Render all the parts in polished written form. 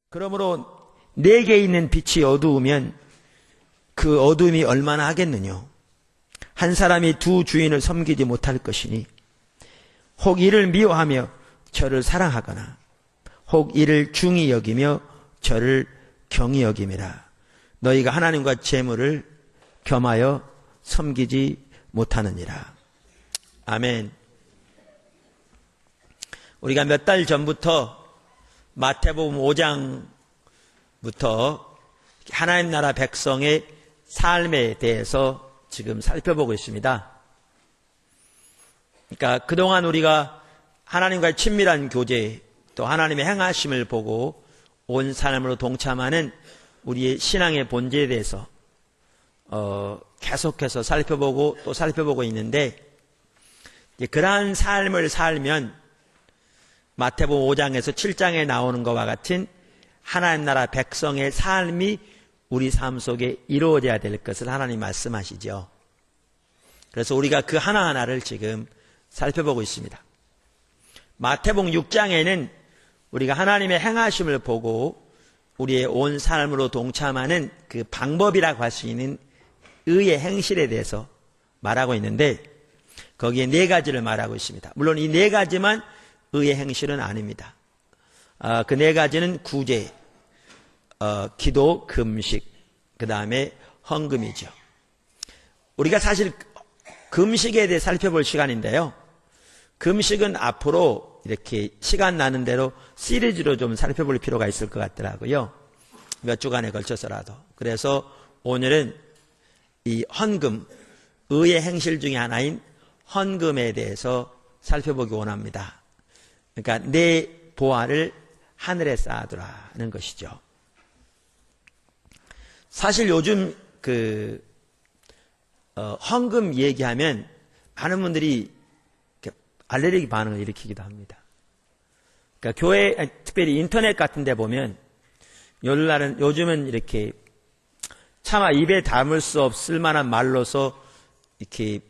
그러므로 내게 있는 빛이 어두우면 그 어둠이 얼마나 하겠느냐. 한 사람이 두 주인을 섬기지 못할 것이니 혹 이를 미워하며 저를 사랑하거나 혹 이를 중히 여기며 저를 경히 여김이라. 너희가 하나님과 재물을 겸하여 섬기지 못하느니라. 아멘. 우리가 몇 달 전부터 마태복음 5장부터 하나님 나라 백성의 삶에 대해서 지금 살펴보고 있습니다. 그러니까 그동안 우리가 하나님과의 친밀한 교제, 또 하나님의 행하심을 보고 온 삶으로 동참하는 우리의 신앙의 본질에 대해서 계속해서 살펴보고 또 살펴보고 있는데, 그러한 삶을 살면 마태복음 5장에서 7장에 나오는 것과 같은 하나님 나라 백성의 삶이 우리 삶 속에 이루어져야 될 것을 하나님 말씀하시죠. 그래서 우리가 그 하나하나를 지금 살펴보고 있습니다. 마태복음 6장에는 우리가 하나님의 행하심을 보고 우리의 온 삶으로 동참하는 그 방법이라고 할 수 있는 의의 행실에 대해서 말하고 있는데, 거기에 네 가지를 말하고 있습니다. 물론 이 네 가지만 의의 행실은 아닙니다. 그 네 가지는 구제, 기도, 금식, 그 다음에 헌금이죠. 우리가 사실 금식에 대해 살펴볼 시간인데요. 금식은 앞으로 이렇게 시간 나는 대로 시리즈로 좀 살펴볼 필요가 있을 것 같더라고요. 몇 주간에 걸쳐서라도. 그래서 오늘은 이 헌금, 의의 행실 중에 하나인 헌금에 대해서 살펴보기 원합니다. 그러니까 내 보화를 하늘에 쌓아두라는 것이죠. 사실 요즘 헌금 얘기하면 많은 분들이 알레르기 반응을 일으키기도 합니다. 그러니까 교회, 특별히 인터넷 같은 데 보면 요즘은 이렇게 차마 입에 담을 수 없을 만한 말로서 이렇게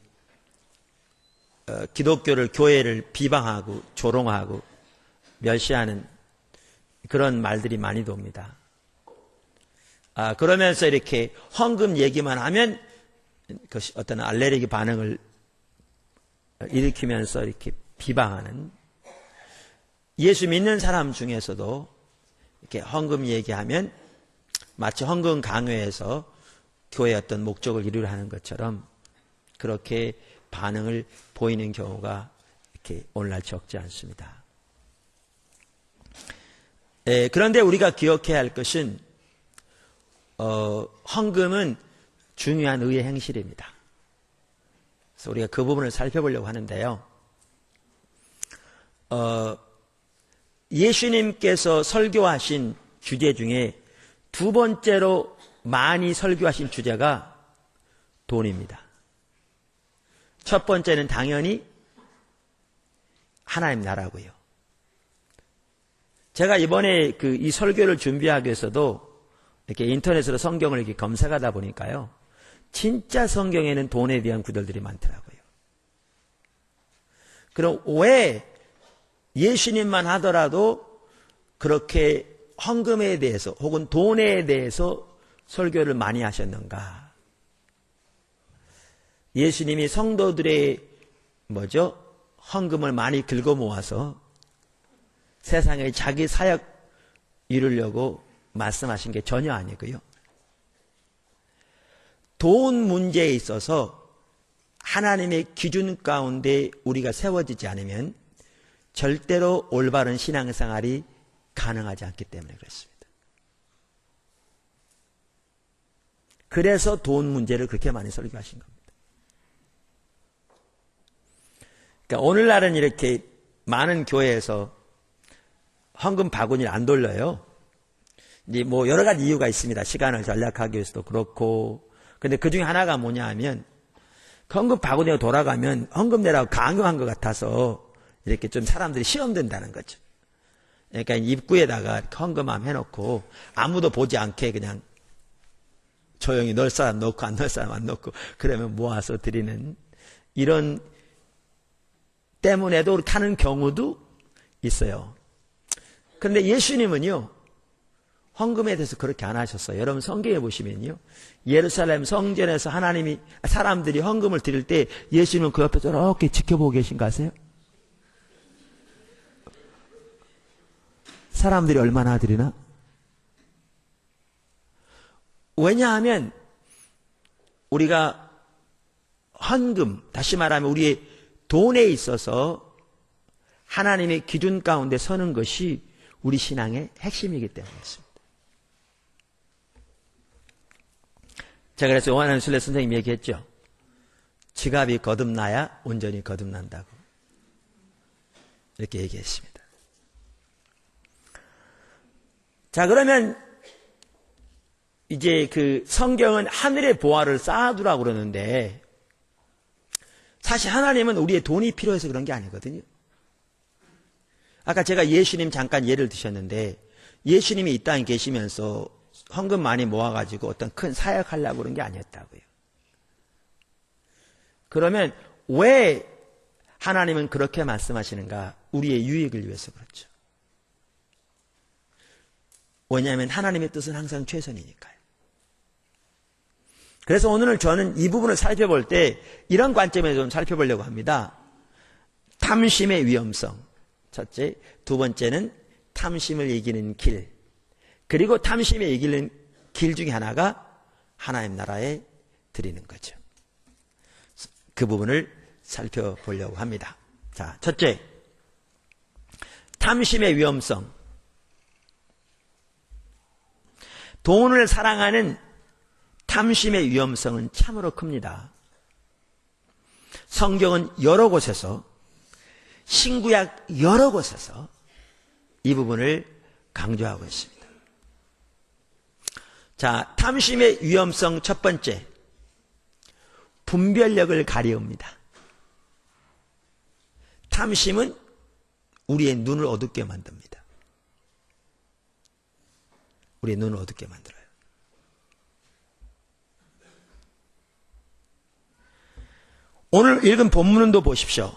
기독교를, 교회를 비방하고 조롱하고 멸시하는 그런 말들이 많이 돕니다. 그러면서 이렇게 헌금 얘기만 하면 어떤 알레르기 반응을 일으키면서 이렇게 비방하는, 예수 믿는 사람 중에서도 이렇게 헌금 얘기하면 마치 헌금 강요해서 교회의 어떤 목적을 이루려 하는 것처럼 그렇게 반응을 보이는 경우가 이렇게 오늘날 적지 않습니다. 그런데 우리가 기억해야 할 것은 헌금은 중요한 의의 행실입니다. 그래서 우리가 그 부분을 살펴보려고 하는데요. 예수님께서 설교하신 주제 중에 두 번째로 많이 설교하신 주제가 돈입니다. 첫 번째는 당연히 하나님 나라고요. 제가 이번에 이 설교를 준비하기 위해서도 이렇게 인터넷으로 성경을 이렇게 검색하다 보니까요, 진짜 성경에는 돈에 대한 구절들이 많더라고요. 그럼 왜 예수님만 하더라도 그렇게 헌금에 대해서 혹은 돈에 대해서 설교를 많이 하셨는가? 예수님이 성도들의 헌금을 많이 긁어 모아서 세상에 자기 사역 이루려고 말씀하신 게 전혀 아니고요. 돈 문제에 있어서 하나님의 기준 가운데 우리가 세워지지 않으면 절대로 올바른 신앙생활이 가능하지 않기 때문에 그렇습니다. 그래서 돈 문제를 그렇게 많이 설교하신 겁니다. 그러니까 오늘날은 이렇게 많은 교회에서 헌금 바구니를 안 돌려요. 이제 여러 가지 이유가 있습니다. 시간을 절약하기 위해서도 그렇고. 근데 그 중에 하나가 뭐냐 하면, 헌금 바구니가 돌아가면 헌금 내라고 강요한 것 같아서 이렇게 좀 사람들이 시험 든다는 거죠. 그러니까 입구에다가 헌금함 해놓고 아무도 보지 않게 그냥 조용히 넣을 사람 넣고 안 넣을 사람 안 넣고 그러면 모아서 드리는 이런 때문에도 가는 경우도 있어요. 그런데 예수님은요, 헌금에 대해서 그렇게 안 하셨어요. 여러분 성경에 보시면요, 예루살렘 성전에서 사람들이 헌금을 드릴 때 예수님은 그 옆에 저렇게 지켜보고 계신 거 아세요? 사람들이 얼마나 드리나? 왜냐하면 우리가 헌금, 다시 말하면 우리의 돈에 있어서 하나님의 기준 가운데 서는 것이 우리 신앙의 핵심이기 때문이었습니다. 제가 그래서 요한은 순례 선생님이 얘기했죠. 지갑이 거듭나야 온전히 거듭난다고 이렇게 얘기했습니다. 자, 그러면 이제 그 성경은 하늘의 보화를 쌓아두라고 그러는데 사실 하나님은 우리의 돈이 필요해서 그런 게 아니거든요. 아까 제가 예수님 잠깐 예를 드셨는데 예수님이 이 땅에 계시면서 헌금 많이 모아가지고 어떤 큰 사역하려고 그런 게 아니었다고요. 그러면 왜 하나님은 그렇게 말씀하시는가? 우리의 유익을 위해서 그렇죠. 왜냐하면 하나님의 뜻은 항상 최선이니까요. 그래서 오늘 저는 이 부분을 살펴볼 때 이런 관점에서 좀 살펴보려고 합니다. 탐심의 위험성. 첫째. 두 번째는 탐심을 이기는 길. 그리고 탐심에 이기는 길 중에 하나가 하나님 나라에 드리는 거죠. 그 부분을 살펴보려고 합니다. 자, 첫째. 탐심의 위험성. 돈을 사랑하는 탐심의 위험성은 참으로 큽니다. 성경은 여러 곳에서, 신구약 여러 곳에서 이 부분을 강조하고 있습니다. 자, 탐심의 위험성 첫 번째, 분별력을 가리웁니다. 탐심은 우리의 눈을 어둡게 만듭니다. 우리의 눈을 어둡게 만들어요. 오늘 읽은 본문도 보십시오.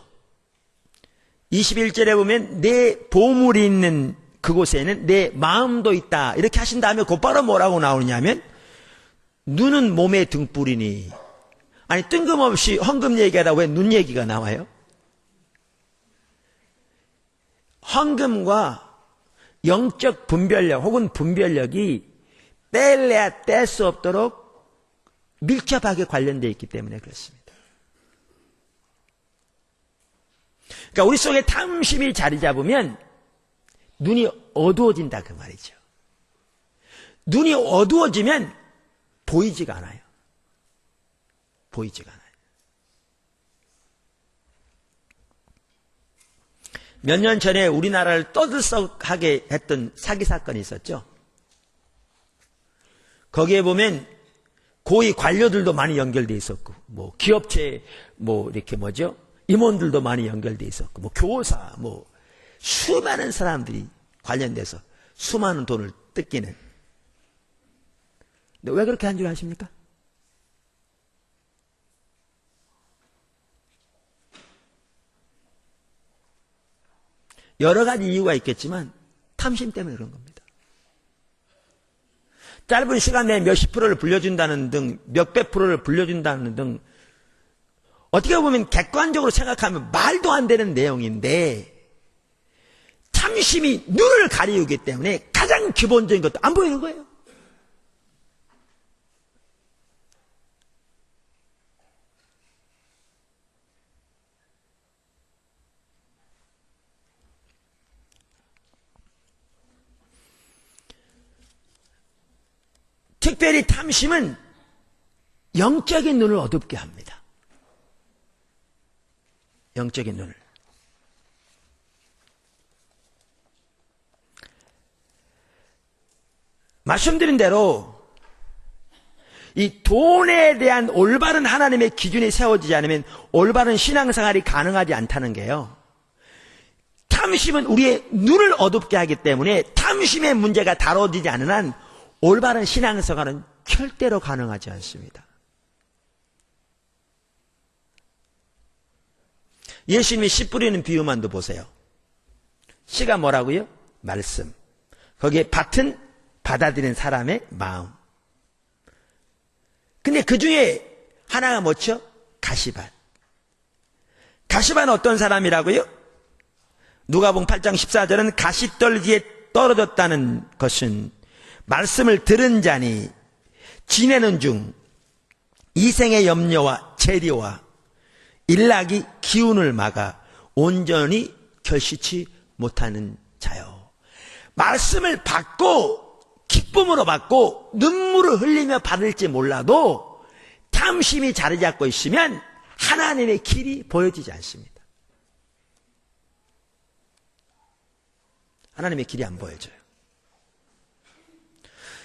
21절에 보면 내 보물이 있는 그곳에는 내 마음도 있다. 이렇게 하신 다음에 곧바로 뭐라고 나오냐면 눈은 몸의 등불이니. 아니 뜬금없이 헌금 얘기하다 왜 눈 얘기가 나와요? 헌금과 영적 분별력 혹은 분별력이 뗄래야 뗄 수 없도록 밀접하게 관련되어 있기 때문에 그렇습니다. 그러니까 우리 속에 탐심이 자리 잡으면 눈이 어두워진다 그 말이죠. 눈이 어두워지면 보이지가 않아요. 보이지가 않아요. 몇 년 전에 우리나라를 떠들썩하게 했던 사기 사건이 있었죠. 거기에 보면 고위 관료들도 많이 연결돼 있었고, 뭐 기업체, 뭐 이렇게 뭐죠? 임원들도 많이 연결돼 있었고, 뭐 교사, 뭐 수많은 사람들이 관련돼서 수많은 돈을 뜯기는. 근데 왜 그렇게 한 줄 아십니까? 여러 가지 이유가 있겠지만 탐심 때문에 그런 겁니다. 짧은 시간 내에 몇십 프로를 불려준다는 등, 몇백 프로를 불려준다는 등 어떻게 보면 객관적으로 생각하면 말도 안 되는 내용인데 탐심이 눈을 가리우기 때문에 가장 기본적인 것도 안 보이는 거예요. 특별히 탐심은 영적인 눈을 어둡게 합니다. 영적인 눈을. 말씀드린 대로 이 돈에 대한 올바른 하나님의 기준이 세워지지 않으면 올바른 신앙생활이 가능하지 않다는 게요. 탐심은 우리의 눈을 어둡게 하기 때문에 탐심의 문제가 다뤄지지 않는 한 올바른 신앙생활은 절대로 가능하지 않습니다. 예수님이 씨 뿌리는 비유만도 보세요. 씨가 뭐라고요? 말씀. 거기에 밭은 받아들이는 사람의 마음. 근데 그 중에 하나가 뭐죠? 가시밭. 가시밭은 어떤 사람이라고요? 누가복음 8장 14절은 가시떨기에 떨어졌다는 것은 말씀을 들은 자니 지내는 중 이생의 염려와 재료와 일락이 기운을 막아 온전히 결시치 못하는 자요. 말씀을 받고 기쁨으로 받고 눈물을 흘리며 받을지 몰라도 탐심이 자리 잡고 있으면 하나님의 길이 보여지지 않습니다. 하나님의 길이 안 보여져요.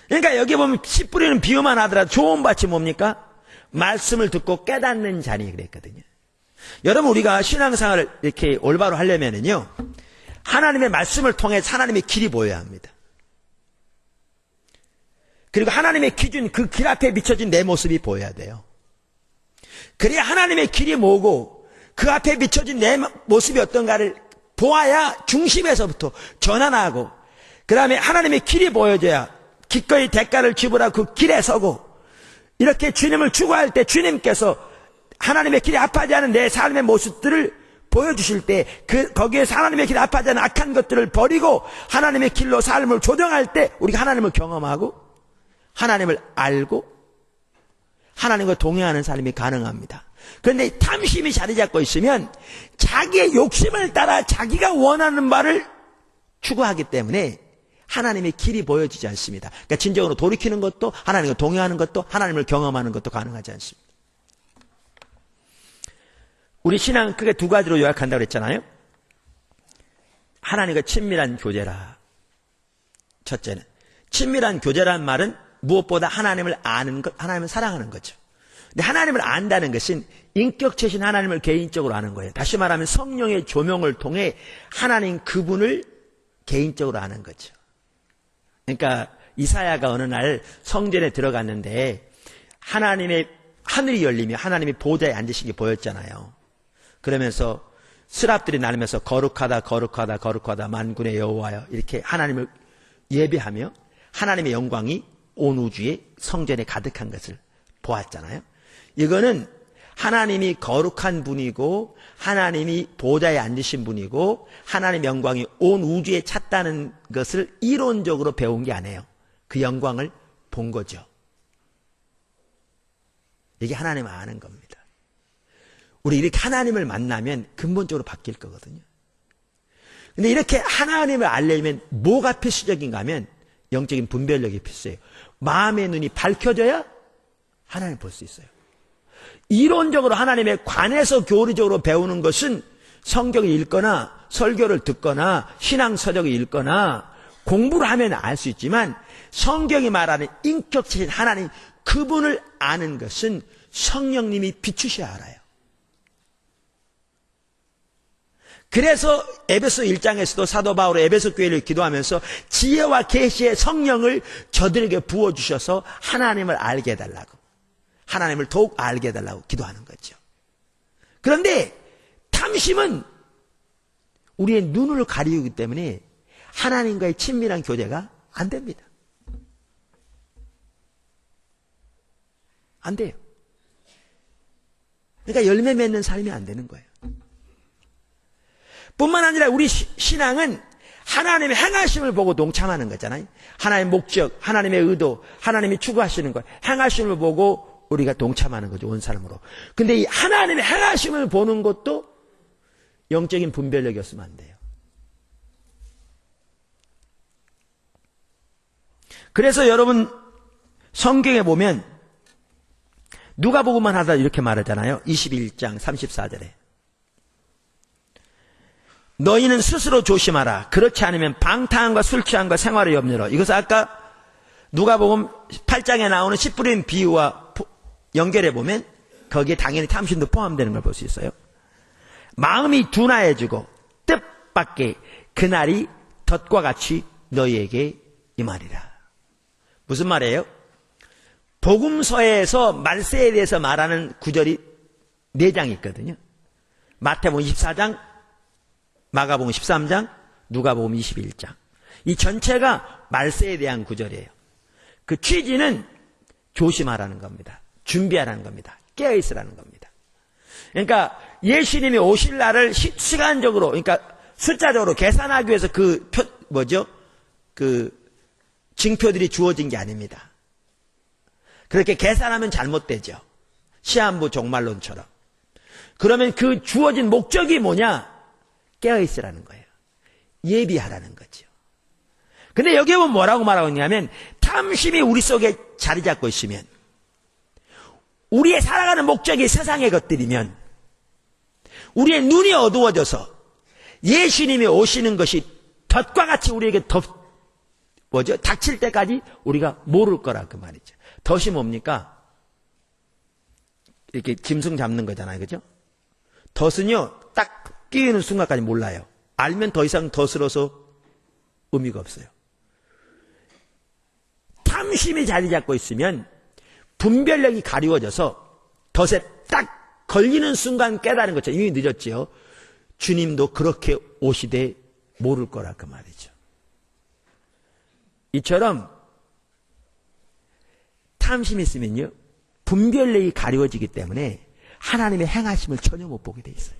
그러니까 여기 보면 씨 뿌리는 비유만 하더라도 좋은 밭이 뭡니까? 말씀을 듣고 깨닫는 자니 그랬거든요. 여러분, 우리가 신앙생활을 이렇게 올바로 하려면은요, 하나님의 말씀을 통해 하나님의 길이 보여야 합니다. 그리고 하나님의 기준, 그 길 앞에 비춰진 내 모습이 보여야 돼요. 그래야 하나님의 길이 뭐고 그 앞에 비춰진 내 모습이 어떤가를 보아야 중심에서부터 전환하고, 그 다음에 하나님의 길이 보여져야 기꺼이 대가를 지불하고 그 길에 서고, 이렇게 주님을 추구할 때 주님께서 하나님의 길이 아파하지 않은 내 삶의 모습들을 보여주실 때, 거기에서 하나님의 길이 아파하지 않은 악한 것들을 버리고 하나님의 길로 삶을 조정할 때 우리가 하나님을 경험하고 하나님을 알고 하나님과 동행하는 삶이 가능합니다. 그런데 탐심이 자리 잡고 있으면 자기의 욕심을 따라 자기가 원하는 바를 추구하기 때문에 하나님의 길이 보여지지 않습니다. 그러니까 진정으로 돌이키는 것도, 하나님과 동행하는 것도, 하나님을 경험하는 것도 가능하지 않습니다. 우리 신앙은 크게 두 가지로 요약한다고 그랬잖아요. 하나님과 친밀한 교제라. 첫째는 친밀한 교제란 말은 무엇보다 하나님을 아는 것, 하나님을 사랑하는 거죠. 근데 하나님을 안다는 것은 인격체신 하나님을 개인적으로 아는 거예요. 다시 말하면 성령의 조명을 통해 하나님 그분을 개인적으로 아는 거죠. 그러니까 이사야가 어느 날 성전에 들어갔는데 하나님의 하늘이 열리며 하나님이 보좌에 앉으신 게 보였잖아요. 그러면서 스랍들이 날면서 거룩하다 거룩하다 거룩하다 만군의 여호와여, 이렇게 하나님을 예배하며 하나님의 영광이 온 우주에 성전에 가득한 것을 보았잖아요. 이거는 하나님이 거룩한 분이고 하나님이 보좌에 앉으신 분이고 하나님의 영광이 온 우주에 찼다는 것을 이론적으로 배운 게 아니에요. 그 영광을 본 거죠. 이게 하나님을 아는 겁니다. 우리 이렇게 하나님을 만나면 근본적으로 바뀔 거거든요. 근데 이렇게 하나님을 알려면 뭐가 필수적인가 하면 영적인 분별력이 필수예요. 마음의 눈이 밝혀져야 하나님을 볼 수 있어요. 이론적으로 하나님에 관해서 교리적으로 배우는 것은 성경을 읽거나 설교를 듣거나 신앙서적을 읽거나 공부를 하면 알 수 있지만, 성경이 말하는 인격체인 하나님 그분을 아는 것은 성령님이 비추셔야 알아요. 그래서 에베소 1장에서도 사도 바울이 에베소 교회를 기도하면서 지혜와 계시의 성령을 저들에게 부어주셔서 하나님을 알게 해달라고, 하나님을 더욱 알게 해달라고 기도하는 거죠. 그런데 탐심은 우리의 눈을 가리우기 때문에 하나님과의 친밀한 교제가 안 됩니다. 안 돼요. 그러니까 열매 맺는 삶이 안 되는 거예요. 뿐만 아니라 우리 신앙은 하나님의 행하심을 보고 동참하는 거잖아요. 하나님의 목적, 하나님의 의도, 하나님이 추구하시는 것, 행하심을 보고 우리가 동참하는 거죠, 온 사람으로. 근데 이 하나님의 행하심을 보는 것도 영적인 분별력이었으면 안 돼요. 그래서 여러분 성경에 보면 누가복음만 하다 이렇게 말하잖아요. 21장 34절에 너희는 스스로 조심하라. 그렇지 않으면 방탕함과 술 취함과 생활의 염려로. 이것은 아까 누가복음 8장에 나오는 씨 뿌린 비유와 연결해 보면 거기에 당연히 탐심도 포함되는 걸 볼 수 있어요. 마음이 둔하해지고 뜻밖의 그날이 덫과 같이 너희에게 임하리라. 무슨 말이에요? 복음서에서 말세에 대해서 말하는 구절이 4장이 있거든요. 마태복음 24장, 마가복음 13장, 누가복음 21장. 이 전체가 말세에 대한 구절이에요. 그 취지는 조심하라는 겁니다. 준비하라는 겁니다. 깨어있으라는 겁니다. 그러니까 예수님이 오실 날을 시간적으로, 그러니까 숫자적으로 계산하기 위해서 그 징표들이 주어진 게 아닙니다. 그렇게 계산하면 잘못되죠. 시한부 종말론처럼. 그러면 그 주어진 목적이 뭐냐? 깨어있으라는 거예요. 예비하라는 거죠. 근데 여기 보면 뭐라고 말하고 있냐면, 탐심이 우리 속에 자리 잡고 있으면, 우리의 살아가는 목적이 세상의 것들이면, 우리의 눈이 어두워져서 예수님이 오시는 것이 덫과 같이 우리에게 닥칠 때까지 우리가 모를 거라 그 말이죠. 덫이 뭡니까? 이렇게 짐승 잡는 거잖아요. 그죠? 덫은요, 딱 끼우는 순간까지 몰라요. 알면 더 이상 덫으로서 의미가 없어요. 탐심이 자리 잡고 있으면 분별력이 가리워져서 덫에 딱 걸리는 순간 깨달은 것처럼 이미 늦었지요. 주님도 그렇게 오시되 모를 거라 그 말이죠. 이처럼 탐심이 있으면요, 분별력이 가리워지기 때문에 하나님의 행하심을 전혀 못 보게 돼 있어요.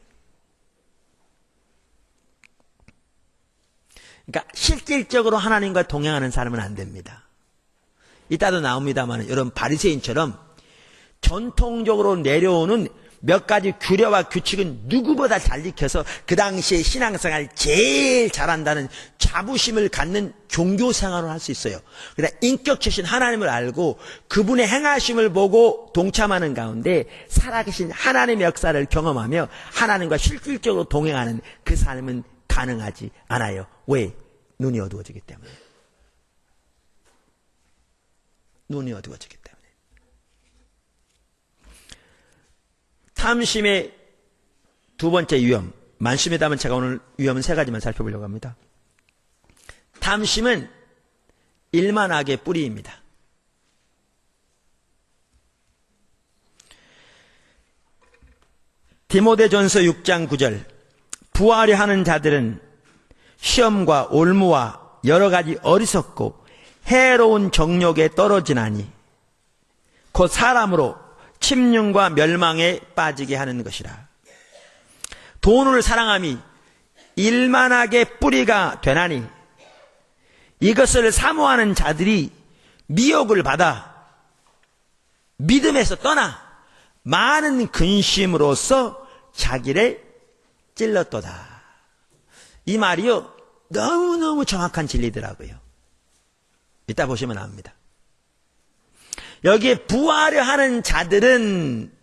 그러니까 실질적으로 하나님과 동행하는 사람은 안 됩니다. 이따도 나옵니다만 여러분 바리새인처럼 전통적으로 내려오는 몇 가지 규례와 규칙은 누구보다 잘 지켜서 그 당시에 신앙생활 제일 잘한다는 자부심을 갖는 종교생활을 할 수 있어요. 그러나 인격체신 하나님을 알고 그분의 행하심을 보고 동참하는 가운데 살아계신 하나님의 역사를 경험하며 하나님과 실질적으로 동행하는 그 삶은 가능하지 않아요. 왜? 눈이 어두워지기 때문에. 눈이 어두워지기 때문에. 탐심의 두 번째 위험, 만심에 담은 제가 오늘 위험은 3가지만 살펴보려고 합니다. 탐심은 일만악의 뿌리입니다. 디모데전서 6장 9절, 부하려 하는 자들은 시험과 올무와 여러 가지 어리석고 해로운 정욕에 떨어지나니 곧 사람으로 침륜과 멸망에 빠지게 하는 것이라. 돈을 사랑함이 일만하게 뿌리가 되나니 이것을 사모하는 자들이 미혹을 받아 믿음에서 떠나 많은 근심으로써 자기를 찔렀도다. 이 말이요, 너무너무 정확한 진리더라고요. 이따 보시면 압니다. 여기에 부하려 하는 자들은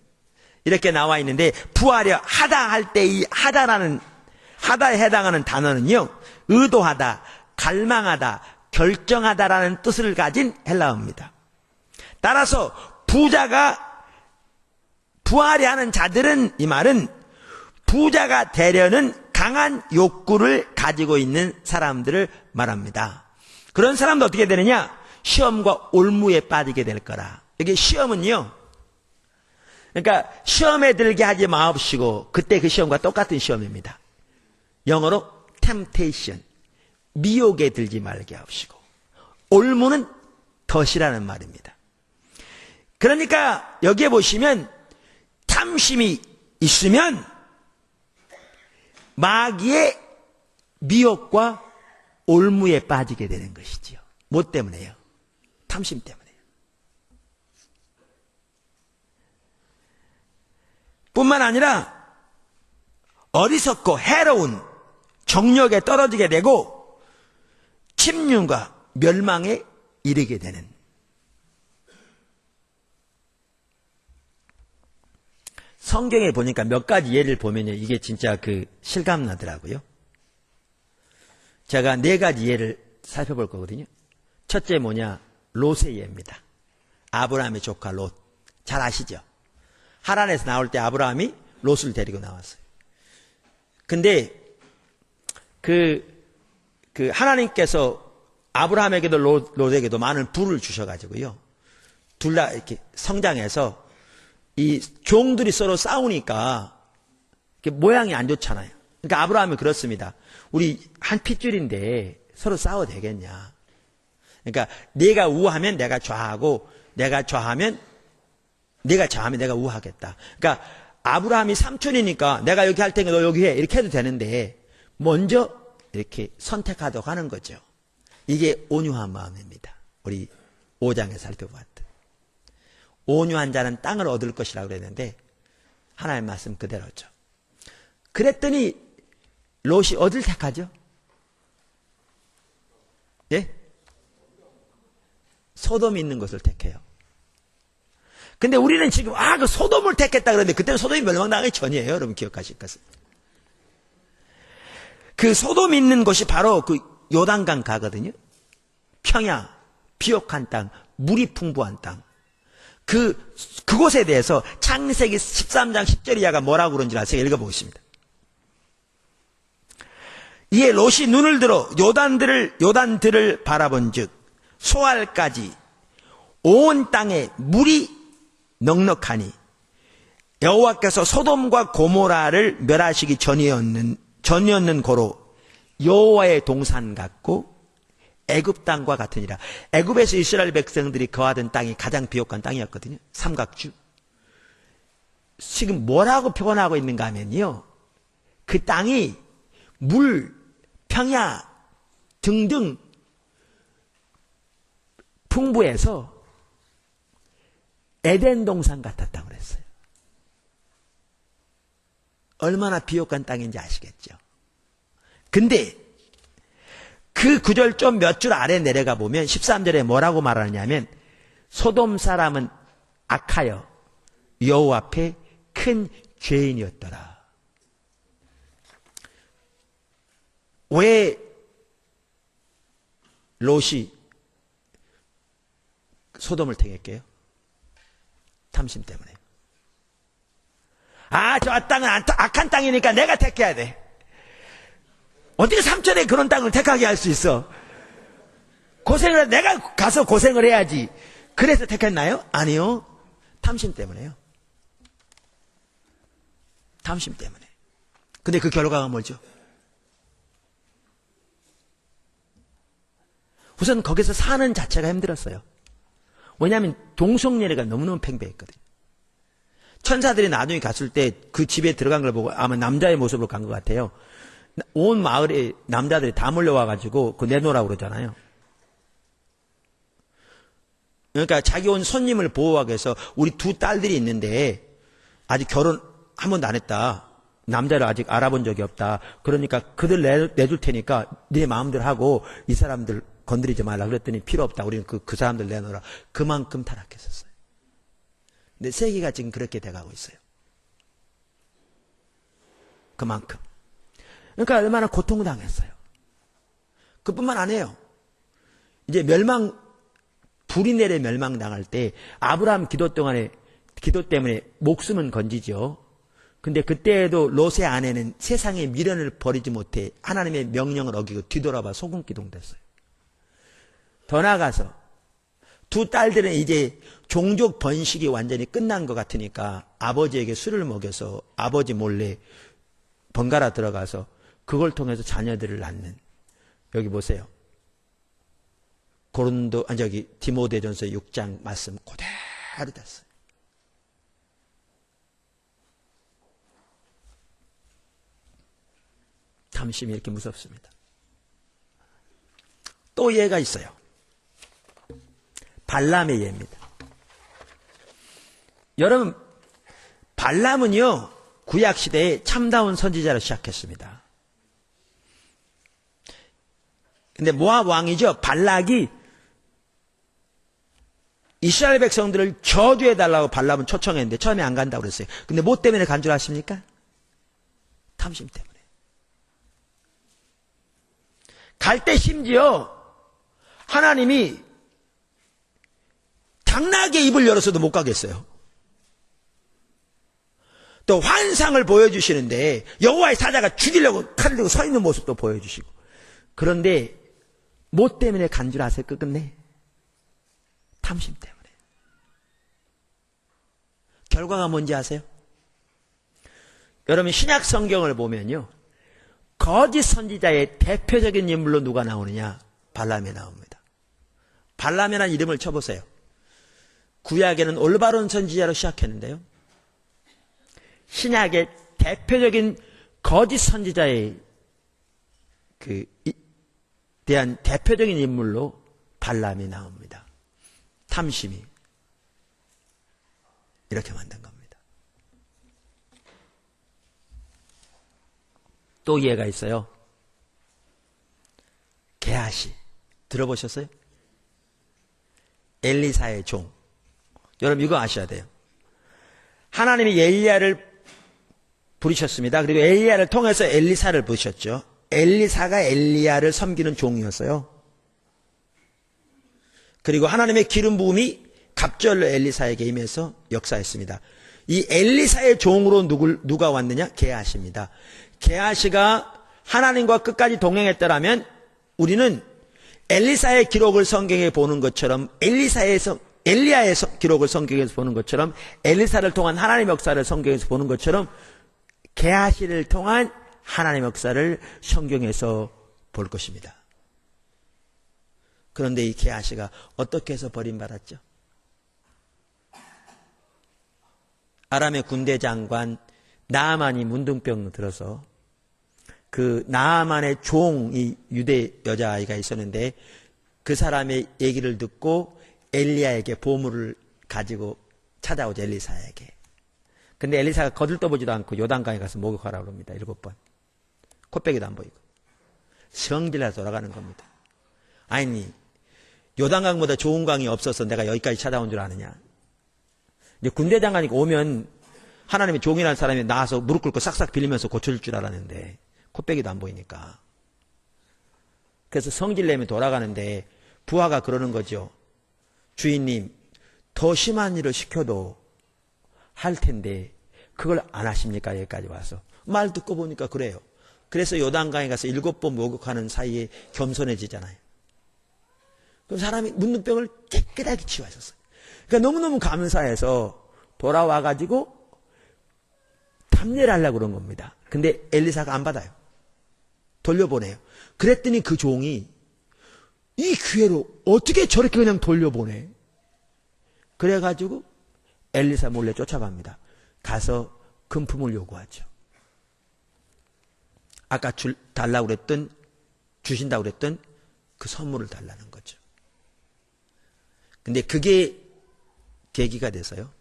이렇게 나와 있는데, 부하려 하다 할 때 이 하다에 해당하는 단어는요, 의도하다, 갈망하다, 결정하다라는 뜻을 가진 헬라어입니다. 따라서 부하려 하는 자들은, 이 말은 부자가 되려는 강한 욕구를 가지고 있는 사람들을 말합니다. 그런 사람도 어떻게 되느냐? 시험과 올무에 빠지게 될 거라. 이게 시험은요, 그러니까 시험에 들게 하지 마옵시고, 그때 그 시험과 똑같은 시험입니다. 영어로 temptation, 미혹에 들지 말게 하옵시고, 올무는 덫이라는 말입니다. 그러니까 여기에 보시면 탐심이 있으면 마귀의 미혹과 올무에 빠지게 되는 것이지요. 뭐 때문에요? 탐심 때문에요. 뿐만 아니라 어리석고 해로운 정욕에 떨어지게 되고 침륜과 멸망에 이르게 되는. 성경에 보니까 몇 가지 예를 보면요, 이게 진짜 실감 나더라고요. 제가 4가지 예를 살펴볼 거거든요. 첫째 뭐냐? 롯의 예입니다. 아브라함의 조카 롯. 잘 아시죠? 하란에서 나올 때 아브라함이 롯을 데리고 나왔어요. 근데 하나님께서 아브라함에게도 롯에게도 많은 부를 주셔가지고요. 둘 다 이렇게 성장해서 이 종들이 서로 싸우니까 모양이 안 좋잖아요. 그러니까 아브라함이 그렇습니다. 우리 한 핏줄인데 서로 싸워도 되겠냐. 그러니까 네가 우하면 내가 좌하고 내가 좌하면 네가 좌하면 내가 우하겠다. 그러니까 아브라함이 삼촌이니까 내가 여기 할 테니까 너 여기 해. 이렇게 해도 되는데 먼저 이렇게 선택하도록 하는 거죠. 이게 온유한 마음입니다. 우리 5장에 살펴봤던. 온유한 자는 땅을 얻을 것이라고 그랬는데 하나님의 말씀 그대로죠. 그랬더니 롯이 어딜 택하죠? 예? 소돔이 있는 것을 택해요. 근데 우리는 지금 그 소돔을 택했다 그러는데 그때는 소돔이 멸망당하기 전이에요. 여러분 기억하실 것은. 그 소돔이 있는 곳이 바로 그 요단강 가거든요. 평야, 비옥한 땅, 물이 풍부한 땅. 그곳에 대해서 창세기 13장 10절 이하가 뭐라고 그런지 제가 읽어보겠습니다. 이에 롯이 눈을 들어 요단들을 바라본 즉, 소알까지 온 땅에 물이 넉넉하니, 여호와께서 소돔과 고모라를 멸하시기 전이었는 고로 여호와의 동산 같고 애굽 땅과 같으니라. 애굽에서 이스라엘 백성들이 거하던 땅이 가장 비옥한 땅이었거든요. 삼각주. 지금 뭐라고 표현하고 있는가 하면요, 그 땅이 물, 평야 등등 풍부해서 에덴 동산 같았다고 그랬어요. 얼마나 비옥한 땅인지 아시겠죠? 근데 그 구절 좀 몇 줄 아래 내려가 보면 13절에 뭐라고 말하느냐면, 소돔 사람은 악하여 여호와 앞에 큰 죄인이었더라. 왜 롯이 소돔을 택했게요? 탐심 때문에. 저 땅은 악한 땅이니까 내가 택해야 돼. 어떻게 삼촌에 그런 땅을 택하게 할 수 있어? 내가 가서 고생을 해야지. 그래서 택했나요? 아니요. 탐심 때문에요. 탐심 때문에. 근데 그 결과가 뭐죠? 우선 거기서 사는 자체가 힘들었어요. 왜냐하면 동성애가 너무너무 팽배했거든요. 천사들이 나중에 갔을 때 그 집에 들어간 걸 보고 아마 남자의 모습으로 간 것 같아요. 온 마을에 남자들이 다 몰려와가지고 내놓으라고 그러잖아요. 그러니까 자기 온 손님을 보호하기 위해서 우리 두 딸들이 있는데 아직 결혼 한 번도 안 했다. 남자를 아직 알아본 적이 없다. 그러니까 그들 내줄 테니까 네 마음대로 하고 이 사람들 건드리지 말라. 그랬더니 필요 없다. 우리는 그 사람들 내놓으라. 그만큼 타락했었어요. 근데 세계가 지금 그렇게 돼가고 있어요. 그만큼. 그러니까 얼마나 고통당했어요. 그뿐만 아니에요. 이제 불이 내려 멸망당할 때 아브라함 기도 때문에 목숨은 건지죠. 근데 그때에도 롯의 아내는 세상의 미련을 버리지 못해 하나님의 명령을 어기고 뒤돌아봐 소금기둥됐어요. 더 나아가서 두 딸들은 이제 종족 번식이 완전히 끝난 것 같으니까 아버지에게 술을 먹여서 아버지 몰래 번갈아 들어가서 그걸 통해서 자녀들을 낳는, 여기 보세요. 디모데전서 6장 말씀 그대로 됐어요. 탐심이 이렇게 무섭습니다. 또 예가 있어요. 발람의 예입니다. 여러분, 발람은요, 구약시대에 참다운 선지자로 시작했습니다. 근데 모압 왕이죠. 발락이 이스라엘 백성들을 저주해달라고 발람은 초청했는데 처음에 안 간다고 그랬어요. 근데 뭐 때문에 간 줄 아십니까? 탐심 때문에. 갈 때 심지어 하나님이 당나귀의 입을 열어서도 못 가겠어요. 또 환상을 보여주시는데 여호와의 사자가 죽이려고 칼을 들고 서 있는 모습도 보여주시고, 그런데 뭐 때문에 간 줄 아세요? 끝끝내 탐심 때문에. 결과가 뭔지 아세요? 여러분 신약 성경을 보면요, 거짓 선지자의 대표적인 인물로 누가 나오느냐? 발람이 나옵니다. 발람이라는 이름을 쳐보세요. 구약에는 올바른 선지자로 시작했는데요, 신약의 대표적인 거짓 선지자에 대한 대표적인 인물로 발람이 나옵니다. 탐심이 이렇게 만든 겁니다. 또 예가 있어요. 게하시 들어보셨어요? 엘리사의 종. 여러분 이거 아셔야 돼요. 하나님이 엘리야를 부르셨습니다. 그리고 엘리야를 통해서 엘리사를 부르셨죠. 엘리사가 엘리야를 섬기는 종이었어요. 그리고 하나님의 기름 부음이 갑절로 엘리사에게 임해서 역사했습니다. 이 엘리사의 종으로 누가 왔느냐? 게하시입니다. 게하시가 하나님과 끝까지 동행했더라면 우리는 엘리사의 기록을 성경에 보는 것처럼, 엘리야의 기록을 성경에서 보는 것처럼, 엘리사를 통한 하나님의 역사를 성경에서 보는 것처럼 게하시를 통한 하나님의 역사를 성경에서 볼 것입니다. 그런데 이 게하시가 어떻게 해서 버림받았죠? 아람의 군대 장관 나아만이 문둥병 들어서 그 나아만의 종이 유대 여자아이가 있었는데 그 사람의 얘기를 듣고 엘리야에게 보물을 가지고 찾아오죠. 엘리사에게. 근데 엘리사가 거들떠보지도 않고 요단강에 가서 목욕하라고 합니다. 7번. 코빼기도 안 보이고. 성질나서 돌아가는 겁니다. 아니, 요단강보다 좋은 강이 없어서 내가 여기까지 찾아온 줄 아느냐. 이제 군대 장관이 오면 하나님의 종이라는 사람이 나와서 무릎 꿇고 싹싹 빌리면서 고쳐줄 줄 알았는데 코빼기도 안 보이니까. 그래서 성질내면 돌아가는데 부하가 그러는 거죠. 주인님, 더 심한 일을 시켜도 할 텐데 그걸 안 하십니까? 여기까지 와서. 말 듣고 보니까 그래요. 그래서 요단강에 가서 7번 목욕하는 사이에 겸손해지잖아요. 그럼 사람이 문둥병을 깨끗하게 치워하셨어요. 그러니까 너무너무 감사해서 돌아와가지고 답례를 하려고 그런 겁니다. 근데 엘리사가 안 받아요. 돌려보내요. 그랬더니 그 종이 이 기회로 어떻게 저렇게 그냥 돌려보내? 그래가지고 엘리사 몰래 쫓아갑니다. 가서 금품을 요구하죠. 아까 달라고 그랬던, 주신다고 그랬던 그 선물을 달라는 거죠. 근데 그게 계기가 돼서요,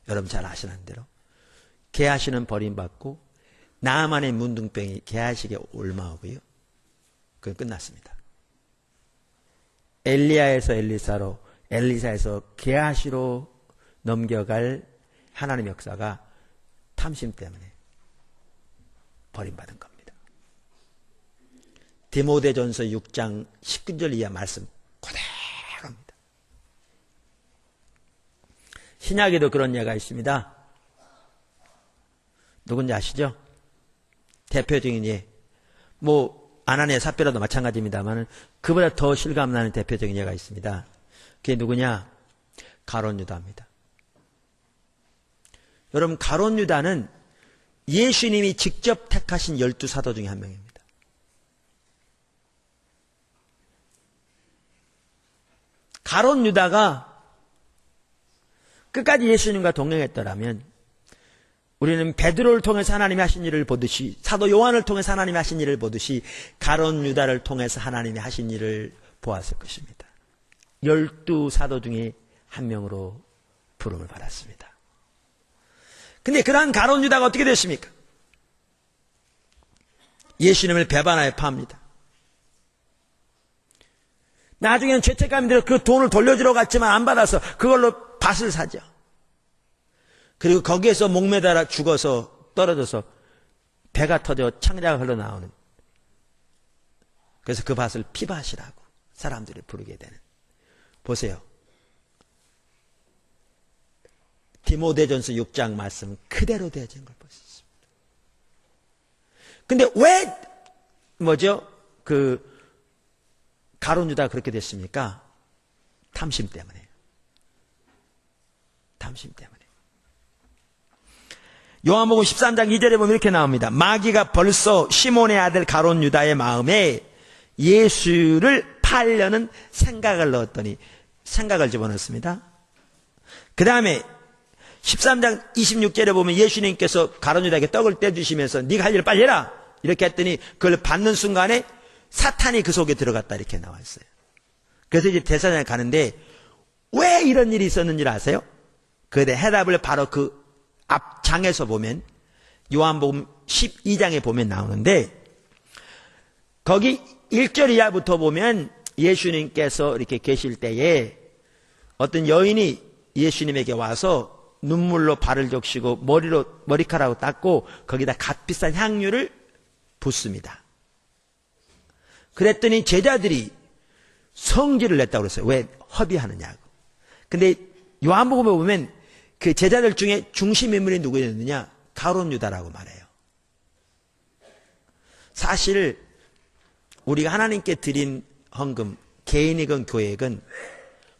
여러분 잘 아시는 대로 게하시는 버림받고 나아만의 문둥병이 게하시에게 옮아오고요, 그건 끝났습니다. 엘리야에서 엘리사로, 엘리사에서 게하시로 넘겨갈 하나님의 역사가 탐심 때문에 버림받은 겁니다. 디모데전서 6장 19절 이하 말씀 그대로입니다. 신약에도 그런 예가 있습니다. 누군지 아시죠? 대표적인 예. 아나니아 삽비라도 마찬가지입니다만 그보다 더 실감나는 대표적인 예가 있습니다. 그게 누구냐? 가룟 유다입니다. 여러분, 가룟 유다는 예수님이 직접 택하신 12사도 중에 한 명입니다. 가룟 유다가 끝까지 예수님과 동행했더라면 우리는 베드로를 통해서 하나님이 하신 일을 보듯이, 사도 요한을 통해서 하나님이 하신 일을 보듯이 가룟 유다를 통해서 하나님이 하신 일을 보았을 것입니다. 12사도 중에 한 명으로 부름을 받았습니다. 근데 그러한 가룟 유다가 어떻게 됐습니까? 예수님을 배반하여 팝니다. 나중에는 죄책감이 들어 그 돈을 돌려주러 갔지만 안 받아서 그걸로 밭을 사죠. 그리고 거기에서 목매달아 죽어서 떨어져서 배가 터져 창자가 흘러나오는, 그래서 그 밭을 피밭이라고 사람들이 부르게 되는. 보세요. 디모데전서 6장 말씀 그대로 되어진 걸 볼 수 있습니다. 근데 왜 가룟 유다가 그렇게 됐습니까? 탐심 때문에. 탐심 때문에. 요한복음 13장 2절에 보면 이렇게 나옵니다. 마귀가 벌써 시몬의 아들 가룟 유다의 마음에 예수를 팔려는 생각을 넣었더니 생각을 집어넣습니다. 그 다음에 13장 26절에 보면 예수님께서 가룟 유다에게 떡을 떼주시면서 네가 할 일을 빨리 해라 이렇게 했더니 그걸 받는 순간에 사탄이 그 속에 들어갔다 이렇게 나와 있어요. 그래서 이제 대사장에 가는데 왜 이런 일이 있었는지 아세요? 그에 대해 해답을 바로 그 앞장에서 보면 요한복음 12장에 보면 나오는데 거기 1절 이하부터 보면 예수님께서 이렇게 계실 때에 어떤 여인이 예수님에게 와서 눈물로 발을 적시고 머리카락으로 닦고 거기다 값비싼 향유를 붓습니다. 그랬더니 제자들이 성질을 냈다고 그랬어요. 왜 허비하느냐고. 근데 요한복음에 보면 그 제자들 중에 중심 인물이 누구였느냐? 가룟 유다라고 말해요. 사실 우리가 하나님께 드린 헌금, 개인이건 교회건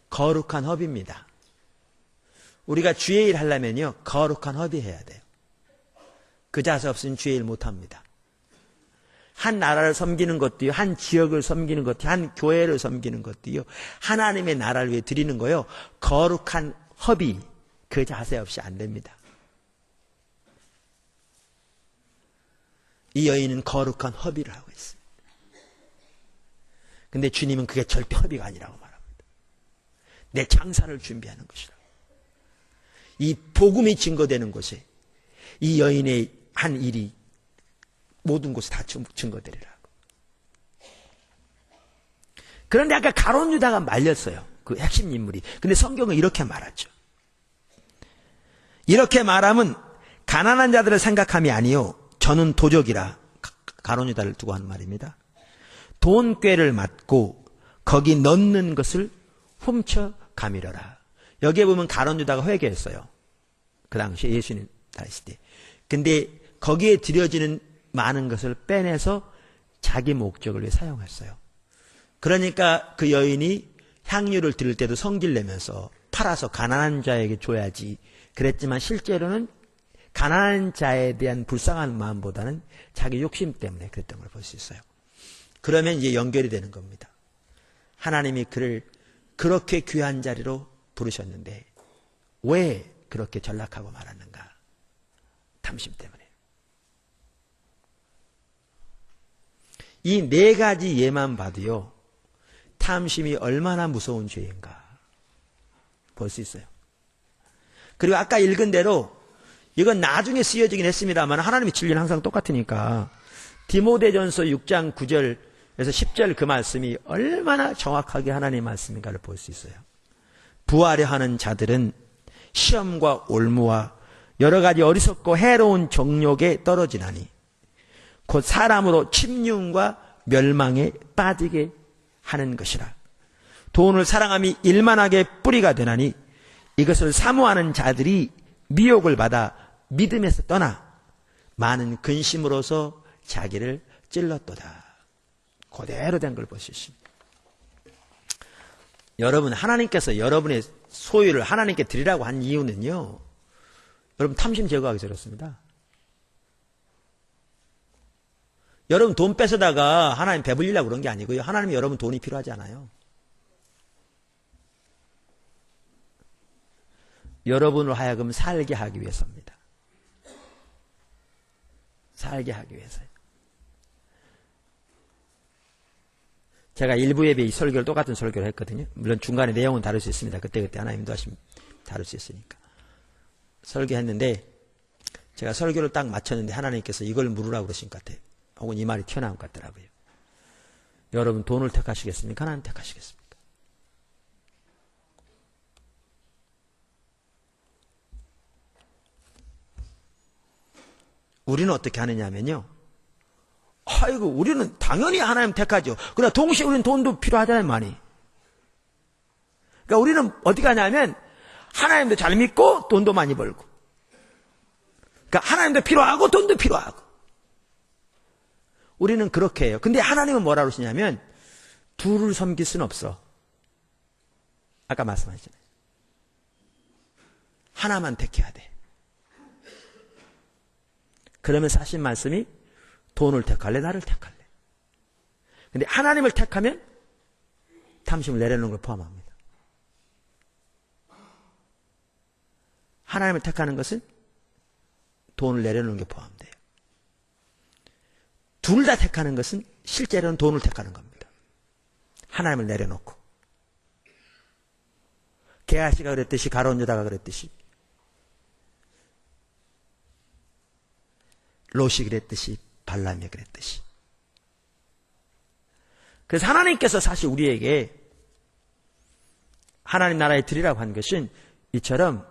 거룩한 허비입니다. 우리가 주의 일 하려면요 거룩한 허비해야 돼요. 그 자세 없으면 주의 일 못합니다. 한 나라를 섬기는 것도요, 한 지역을 섬기는 것도요, 한 교회를 섬기는 것도요, 하나님의 나라를 위해 드리는 거요, 거룩한 허비, 그 자세 없이 안 됩니다. 이 여인은 거룩한 허비를 하고 있습니다. 근데 주님은 그게 절대 허비가 아니라고 말합니다. 내 장사를 준비하는 것이라고. 이 복음이 증거되는 곳에 이 여인의 한 일이 모든 곳에 다 증거되리라고. 그런데 아까 가룟 유다가 말렸어요. 그 핵심 인물이. 근데 성경은 이렇게 말하죠. 이렇게 말하면 가난한 자들을 생각함이 아니요 저는 도적이라. 가룟 유다를 두고 하는 말입니다. 돈꾀를 맞고 거기 넣는 것을 훔쳐 가미려라. 여기에 보면 가룟 유다가 회개했어요. 그 당시에 예수님 다니실 때. 근데 거기에 들여지는 많은 것을 빼내서 자기 목적을 위해 사용했어요. 그러니까 그 여인이 향유를 드릴 때도 성질 내면서 팔아서 가난한 자에게 줘야지 그랬지만 실제로는 가난한 자에 대한 불쌍한 마음보다는 자기 욕심 때문에 그랬던 걸 볼 수 있어요. 그러면 이제 연결이 되는 겁니다. 하나님이 그를 그렇게 귀한 자리로 부르셨는데 왜 그렇게 전락하고 말았는가? 탐심 때문에. 이 네 가지 예만 봐도요, 탐심이 얼마나 무서운 죄인가 볼 수 있어요. 그리고 아까 읽은 대로 이건 나중에 쓰여지긴 했습니다만 하나님의 진리는 항상 똑같으니까 디모데전서 6장 9절에서 10절 그 말씀이 얼마나 정확하게 하나님의 말씀인가를 볼 수 있어요. 부하려 하는 자들은 시험과 올무와 여러 가지 어리석고 해로운 정욕에 떨어지나니 곧 사람으로 침륜과 멸망에 빠지게 하는 것이라. 돈을 사랑함이 일만하게 뿌리가 되나니 이것을 사모하는 자들이 미혹을 받아 믿음에서 떠나 많은 근심으로서 자기를 찔렀도다. 그대로 된 걸 볼 수 있습니다. 여러분, 하나님께서 여러분의 소유를 하나님께 드리라고 한 이유는요, 여러분 탐심 제거하기 위해서 그렇습니다. 여러분 돈 뺏어다가 하나님 배불리려고 그런 게 아니고요. 하나님이 여러분 돈이 필요하지 않아요. 여러분을 하여금 살게 하기 위해서입니다. 살게 하기 위해서요. 제가 일부 예배 이 설교를 똑같은 설교를 했거든요. 물론 중간에 내용은 다를 수 있습니다. 그때그때 하나님 인도하시면 다를 수 있으니까. 설교했는데 제가 설교를 딱 마쳤는데 하나님께서 이걸 물으라고 그러신 것 같아요. 혹은 이 말이 튀어나온 것 같더라고요. 여러분 돈을 택하시겠습니까? 하나님 택하시겠습니까? 우리는 어떻게 하느냐 하면요, 아이고 우리는 당연히 하나님 택하죠. 그러나 동시에 우리는 돈도 필요하잖아요. 많이. 그러니까 우리는 어떻게 하냐면 하나님도 잘 믿고 돈도 많이 벌고. 그러니까 하나님도 필요하고 돈도 필요하고. 우리는 그렇게 해요. 근데 하나님은 뭐라 그러시냐면 둘을 섬길 수는 없어. 아까 말씀하셨잖아요. 하나만 택해야 돼. 그러면서 하신 말씀이 돈을 택할래, 나를 택할래. 근데 하나님을 택하면 탐심을 내려놓는 걸 포함합니다. 하나님을 택하는 것은 돈을 내려놓는 게 포함돼요. 둘 다 택하는 것은 실제로는 돈을 택하는 겁니다. 하나님을 내려놓고. 게하시가 그랬듯이, 가룟 유다가 그랬듯이, 롯이 그랬듯이, 발람이 그랬듯이. 그래서 하나님께서 사실 우리에게 하나님 나라에 들이라고 한 것은 이처럼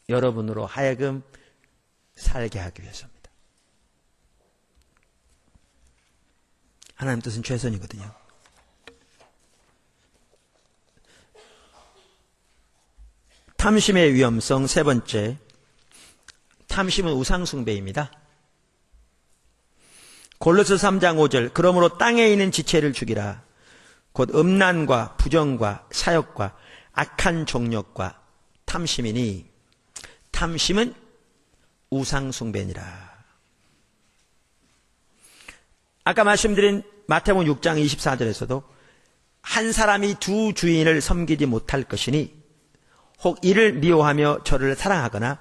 여러분으로 하여금 살게 하기 위해서입니다. 하나님 뜻은 최선이거든요. 탐심의 위험성 세 번째, 탐심은 우상숭배입니다. 골로새 3장 5절, 그러므로 땅에 있는 지체를 죽이라. 곧 음란과 부정과 사욕과 악한 종력과 탐심이니 탐심은 우상숭배니라. 아까 말씀드린 마태복음 6장 24절에서도 한 사람이 두 주인을 섬기지 못할 것이니 혹 이를 미워하며 저를 사랑하거나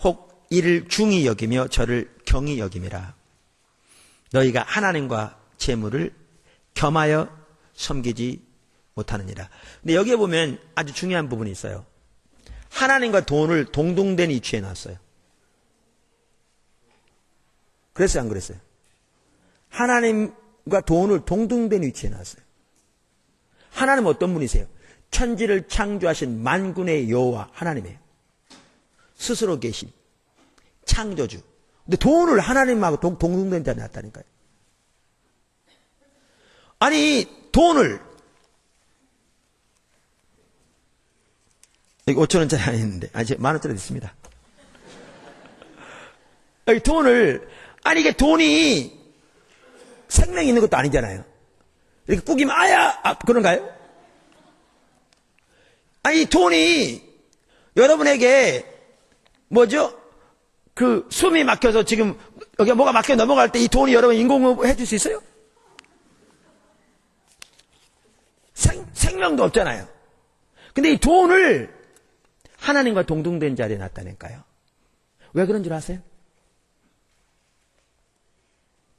혹 이를 중히 여기며 저를 경히 여김이라. 너희가 하나님과 재물을 겸하여 섬기지 못하느니라. 근데 여기에 보면 아주 중요한 부분이 있어요. 하나님과 돈을 동등된 위치에 놨어요. 그랬어요, 안 그랬어요? 하나님과 돈을 동등된 위치에 놨어요. 하나님은 어떤 분이세요? 천지를 창조하신 만군의 여호와 하나님이에요. 스스로 계신 창조주. 근데 돈을 하나님하고 동등된 자리에 놨다니까요. 아니, 돈을, 여기 5,000원짜리 하나 있는데, 이제 10,000원짜리 있습니다. 여기 돈을, 아니, 이게 돈이 생명이 있는 것도 아니잖아요. 이렇게 꾸기면, 그런가요? 아니, 돈이 여러분에게, 숨이 막혀서 지금, 여기 뭐가 막혀 넘어갈 때 이 돈이 여러분 인공호흡 해줄 수 있어요? 생명도 없잖아요. 근데 이 돈을 하나님과 동등된 자리에 놨다니까요. 왜 그런 줄 아세요?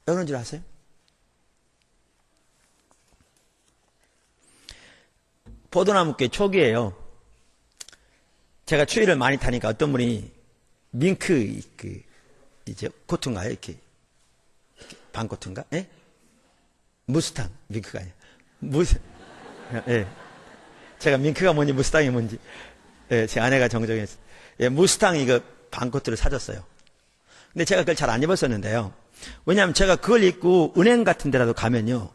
왜 그런 줄 아세요? 포도나무께 초기에요. 제가 추위를 많이 타니까 어떤 분이 밍크, 이제 코트인가요? 이렇게 반코트인가? 예? 무스탕, 밍크가 아니에요. 예. 제가 밍크가 뭔지 무스탕이 뭔지, 예, 제 아내가 정정했어요. 예, 무스탕 이거 반코트를 사줬어요. 근데 제가 그걸 잘 안 입었었는데요. 왜냐하면 제가 그걸 입고 은행 같은 데라도 가면요,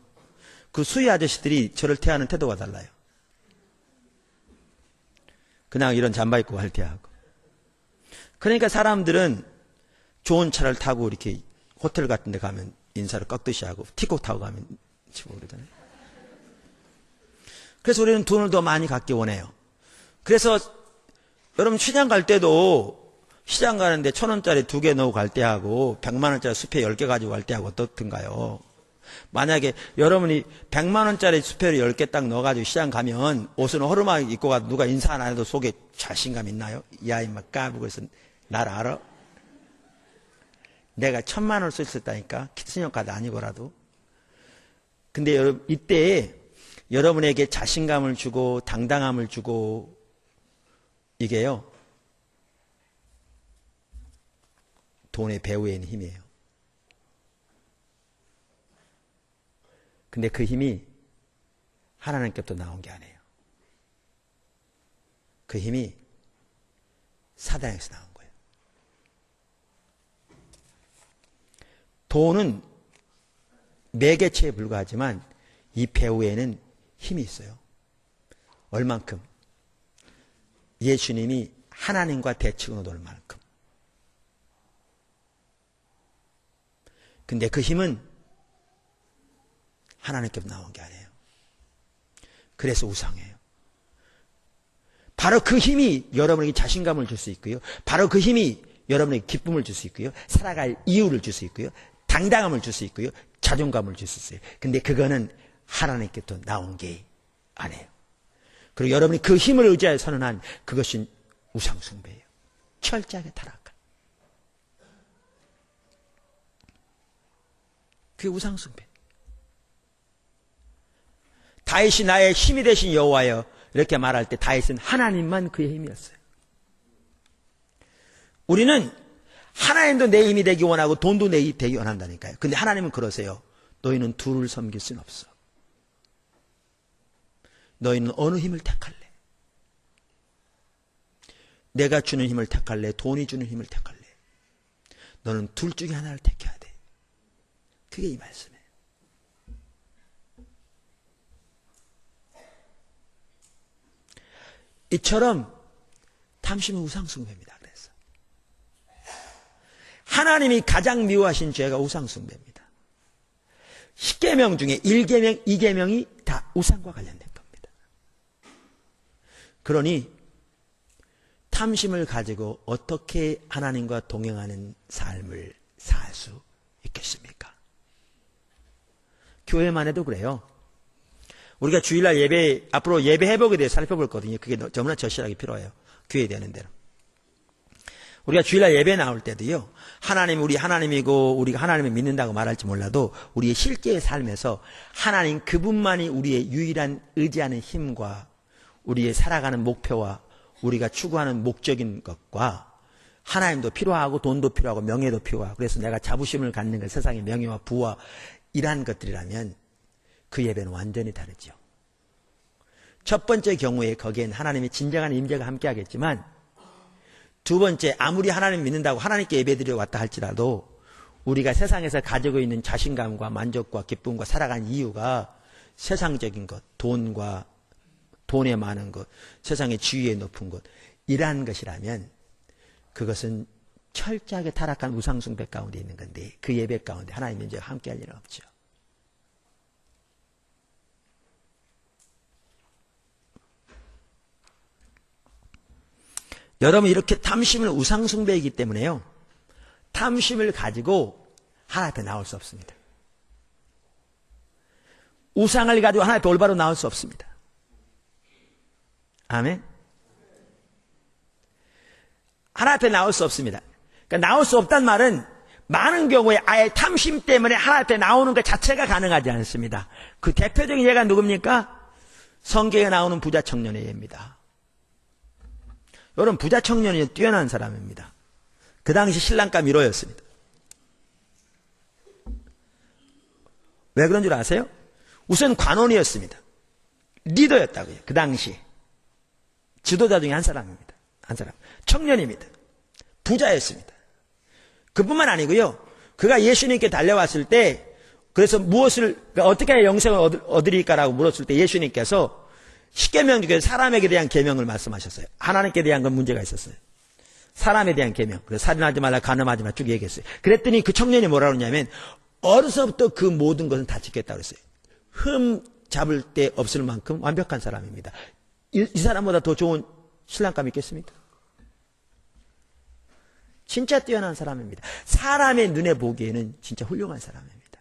그 수위 아저씨들이 저를 대하는 태도가 달라요. 그냥 이런 잠바 입고 갈 때 하고. 그러니까 사람들은 좋은 차를 타고 이렇게 호텔 같은 데 가면 인사를 꺾듯이 하고, 티콕 타고 가면 치고 그러잖아요. 그래서 우리는 돈을 더 많이 갖기 원해요. 그래서 여러분 시장 갈 때도 시장 가는데 1,000원짜리 2개 넣고 갈 때 하고 100만원짜리 수페 10개 가지고 갈 때 하고 어떻든가요? 만약에 여러분이 100만원짜리 수페를 10개 딱 넣어가지고 시장 가면 옷은 허름하게 입고 가도 누가 인사 안 해도 속에 자신감 있나요? 이 아이 막 까부고 있어. 날 알아? 내가 1,000만원을 써 있었다니까. 신용카드 아니고라도. 근데 여러분, 이때 여러분에게 자신감을 주고 당당함을 주고 이게요, 돈의 배후에 있는 힘이에요. 근데 그 힘이 하나님께부터 나온 게 아니에요. 그 힘이 사단에서 나온 거예요. 돈은 매개체에 불과하지만 이 배후에는 힘이 있어요. 얼만큼? 예수님이 하나님과 대칭으로 놀 만큼. 근데 그 힘은 하나님께서 나온 게 아니에요. 그래서 우상해요. 바로 그 힘이 여러분에게 자신감을 줄 수 있고요. 바로 그 힘이 여러분에게 기쁨을 줄 수 있고요. 살아갈 이유를 줄 수 있고요. 당당함을 줄 수 있고요. 자존감을 줄 수 있어요. 근데 그거는 하나님께서 나온 게 아니에요. 그리고 여러분이 그 힘을 의지하여 선언한 그것이 우상숭배예요. 철저하게 타락한. 그게 우상숭배. 다윗이 나의 힘이 되신 여호와여 이렇게 말할 때 다윗은 하나님만 그의 힘이었어요. 우리는 하나님도 내 힘이 되기 원하고 돈도 내 힘이 되기 원한다니까요. 근데 하나님은 그러세요. 너희는 둘을 섬길 수는 없어. 너희는 어느 힘을 택할래? 내가 주는 힘을 택할래? 돈이 주는 힘을 택할래? 너는 둘 중에 하나를 택해야 돼. 그게 이 말씀이에요. 이처럼 탐심은 우상숭배입니다. 그래서 하나님이 가장 미워하신 죄가 우상숭배입니다. 10계명 중에 1계명, 2계명이 다 우상과 관련된 겁니다. 그러니 탐심을 가지고 어떻게 하나님과 동행하는 삶을 살 수 있겠습니까? 교회만 해도 그래요. 우리가 주일날 예배, 앞으로 예배 회복에 대해 살펴볼 거거든요. 그게 너무나 절실하게 필요해요. 교회에 되는 대로. 우리가 주일날 예배 나올 때도요, 하나님, 우리 하나님이고, 우리가 하나님을 믿는다고 말할지 몰라도, 우리의 실제의 삶에서 하나님 그분만이 우리의 유일한 의지하는 힘과, 우리의 살아가는 목표와, 우리가 추구하는 목적인 것과, 하나님도 필요하고, 돈도 필요하고, 명예도 필요하고, 그래서 내가 자부심을 갖는 것, 세상의 명예와 부와, 이러한 것들이라면, 그 예배는 완전히 다르죠. 첫 번째 경우에 거기엔 하나님의 진정한 임재가 함께하겠지만, 두 번째, 아무리 하나님 믿는다고 하나님께 예배드리러 왔다 할지라도 우리가 세상에서 가지고 있는 자신감과 만족과 기쁨과 살아가는 이유가 세상적인 것, 돈과 돈에 많은 것, 세상의 지위에 높은 것, 이러한 것이라면 그것은 철저하게 타락한 우상숭배 가운데 있는 건데 그 예배 가운데 하나님의 임재가 함께할 일은 없죠. 여러분, 이렇게 탐심은 우상숭배이기 때문에요, 탐심을 가지고 하나님 앞에 나올 수 없습니다. 우상을 가지고 하나님 앞에 올바로 나올 수 없습니다. 아멘. 하나님 앞에 나올 수 없습니다. 그러니까 나올 수 없단 말은 많은 경우에 아예 탐심 때문에 하나님 앞에 나오는 것 자체가 가능하지 않습니다. 그 대표적인 예가 누굽니까? 성경에 나오는 부자 청년의 예입니다. 여러분, 부자 청년이 뛰어난 사람입니다. 그 당시 신랑감 1호였습니다. 왜 그런 줄 아세요? 우선 관원이었습니다. 리더였다고요. 그 당시 지도자 중에 한 사람입니다. 한 사람. 청년입니다. 부자였습니다. 그뿐만 아니고요, 그가 예수님께 달려왔을 때, 그래서 무엇을, 어떻게 해야 영생을 얻으리까라고 물었을 때 예수님께서 10계명 중에 사람에게 대한 계명을 말씀하셨어요. 하나님께 대한 건 문제가 있었어요. 사람에 대한 계명. 그래서 살인하지 말라, 간음하지 말라 쭉 얘기했어요. 그랬더니 그 청년이 뭐라고 그러냐면, 어려서부터 그 모든 것은 다 지켰다고 그랬어요. 흠 잡을 데 없을 만큼 완벽한 사람입니다. 이 사람보다 더 좋은 신랑감이 있겠습니까? 진짜 뛰어난 사람입니다. 사람의 눈에 보기에는 진짜 훌륭한 사람입니다.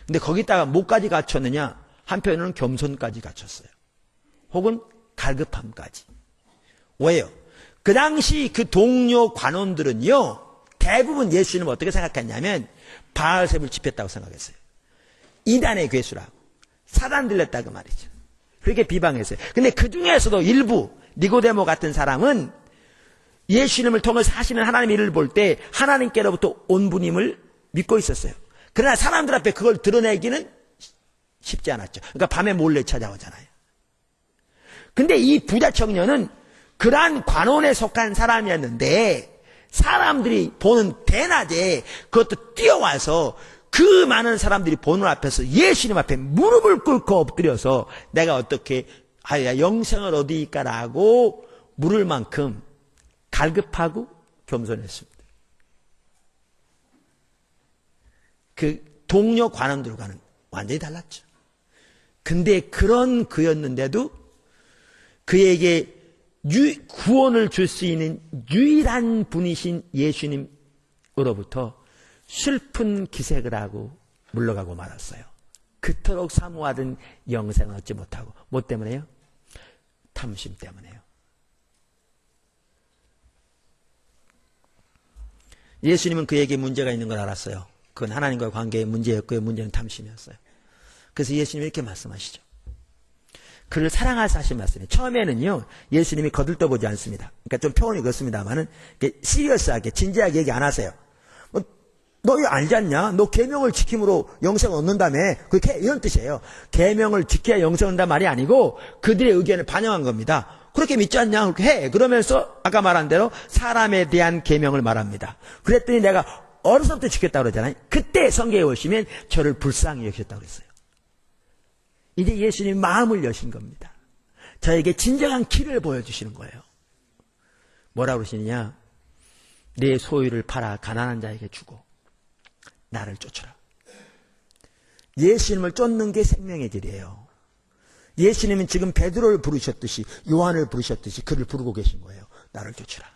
근데 거기다가 뭐까지 갖췄느냐? 한편으로는 겸손까지 갖췄어요. 혹은 갈급함까지. 왜요? 그 당시 그 동료 관원들은요, 대부분 예수님을 어떻게 생각했냐면 바알세불 집했다고 생각했어요. 이단의 괴수라고, 사단 들렸다고 말이죠. 그렇게 비방했어요. 근데 그 중에서도 일부 니고데모 같은 사람은 예수님을 통해서 하시는 하나님의 일을 볼 때 하나님께로부터 온 분임을 믿고 있었어요. 그러나 사람들 앞에 그걸 드러내기는 쉽지 않았죠. 그러니까 밤에 몰래 찾아오잖아요. 근데 이 부자 청년은 그러한 관원에 속한 사람이었는데 사람들이 보는 대낮에 그것도 뛰어와서 그 많은 사람들이 보는 앞에서 예수님 앞에 무릎을 꿇고 엎드려서 내가 어떻게 하여야 영생을 얻으리까라고 물을 만큼 갈급하고 겸손했습니다. 그 동료 관원들과는 완전히 달랐죠. 근데 그런 그였는데도 그에게 구원을 줄 수 있는 유일한 분이신 예수님으로부터 슬픈 기색을 하고 물러가고 말았어요. 그토록 사모하던 영생을 얻지 못하고. 뭐 때문에요? 탐심 때문에요. 예수님은 그에게 문제가 있는 걸 알았어요. 그건 하나님과의 관계의 문제였고요. 문제는 탐심이었어요. 그래서 예수님이 이렇게 말씀하시죠. 그를 사랑하사 하신 말씀이에요. 처음에는요, 예수님이 거들떠보지 않습니다. 그러니까 좀 표현이 그렇습니다만은, 시리어스하게, 진지하게 얘기 안 하세요. 너 이거 알지 않냐? 너 계명을 지킴으로 영생을 얻는다며. 그렇게 이런 뜻이에요. 계명을 지켜야 영생을 얻는다 말이 아니고, 그들의 의견을 반영한 겁니다. 그렇게 믿지 않냐? 그렇게 해. 그러면서, 아까 말한 대로, 사람에 대한 계명을 말합니다. 그랬더니 내가 어려서부터 지켰다고 그러잖아요. 그때 성경에 오시면 저를 불쌍히 여기셨다고 그랬어요. 이제 예수님 마음을 여신 겁니다. 저에게 진정한 길을 보여주시는 거예요. 뭐라고 그러시느냐? 내 소유를 팔아 가난한 자에게 주고 나를 쫓으라. 예수님을 쫓는 게 생명의 길이에요. 예수님은 지금 베드로를 부르셨듯이, 요한을 부르셨듯이 그를 부르고 계신 거예요. 나를 쫓으라.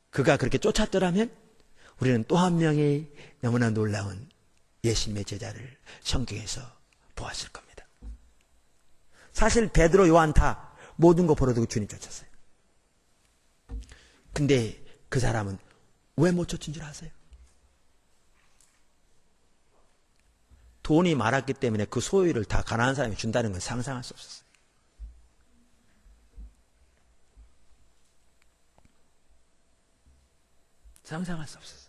그가 그렇게 쫓았더라면 우리는 또 한 명의 너무나 놀라운 예수님의 제자를 성경에서 보았을 겁니다. 사실 베드로, 요한 다 모든 거 버려두고 주님 쫓았어요. 근데 그 사람은 왜 못 쫓은 줄 아세요? 돈이 많았기 때문에 그 소유를 다 가난한 사람이 준다는 건 상상할 수 없었어요. 상상할 수 없었어요.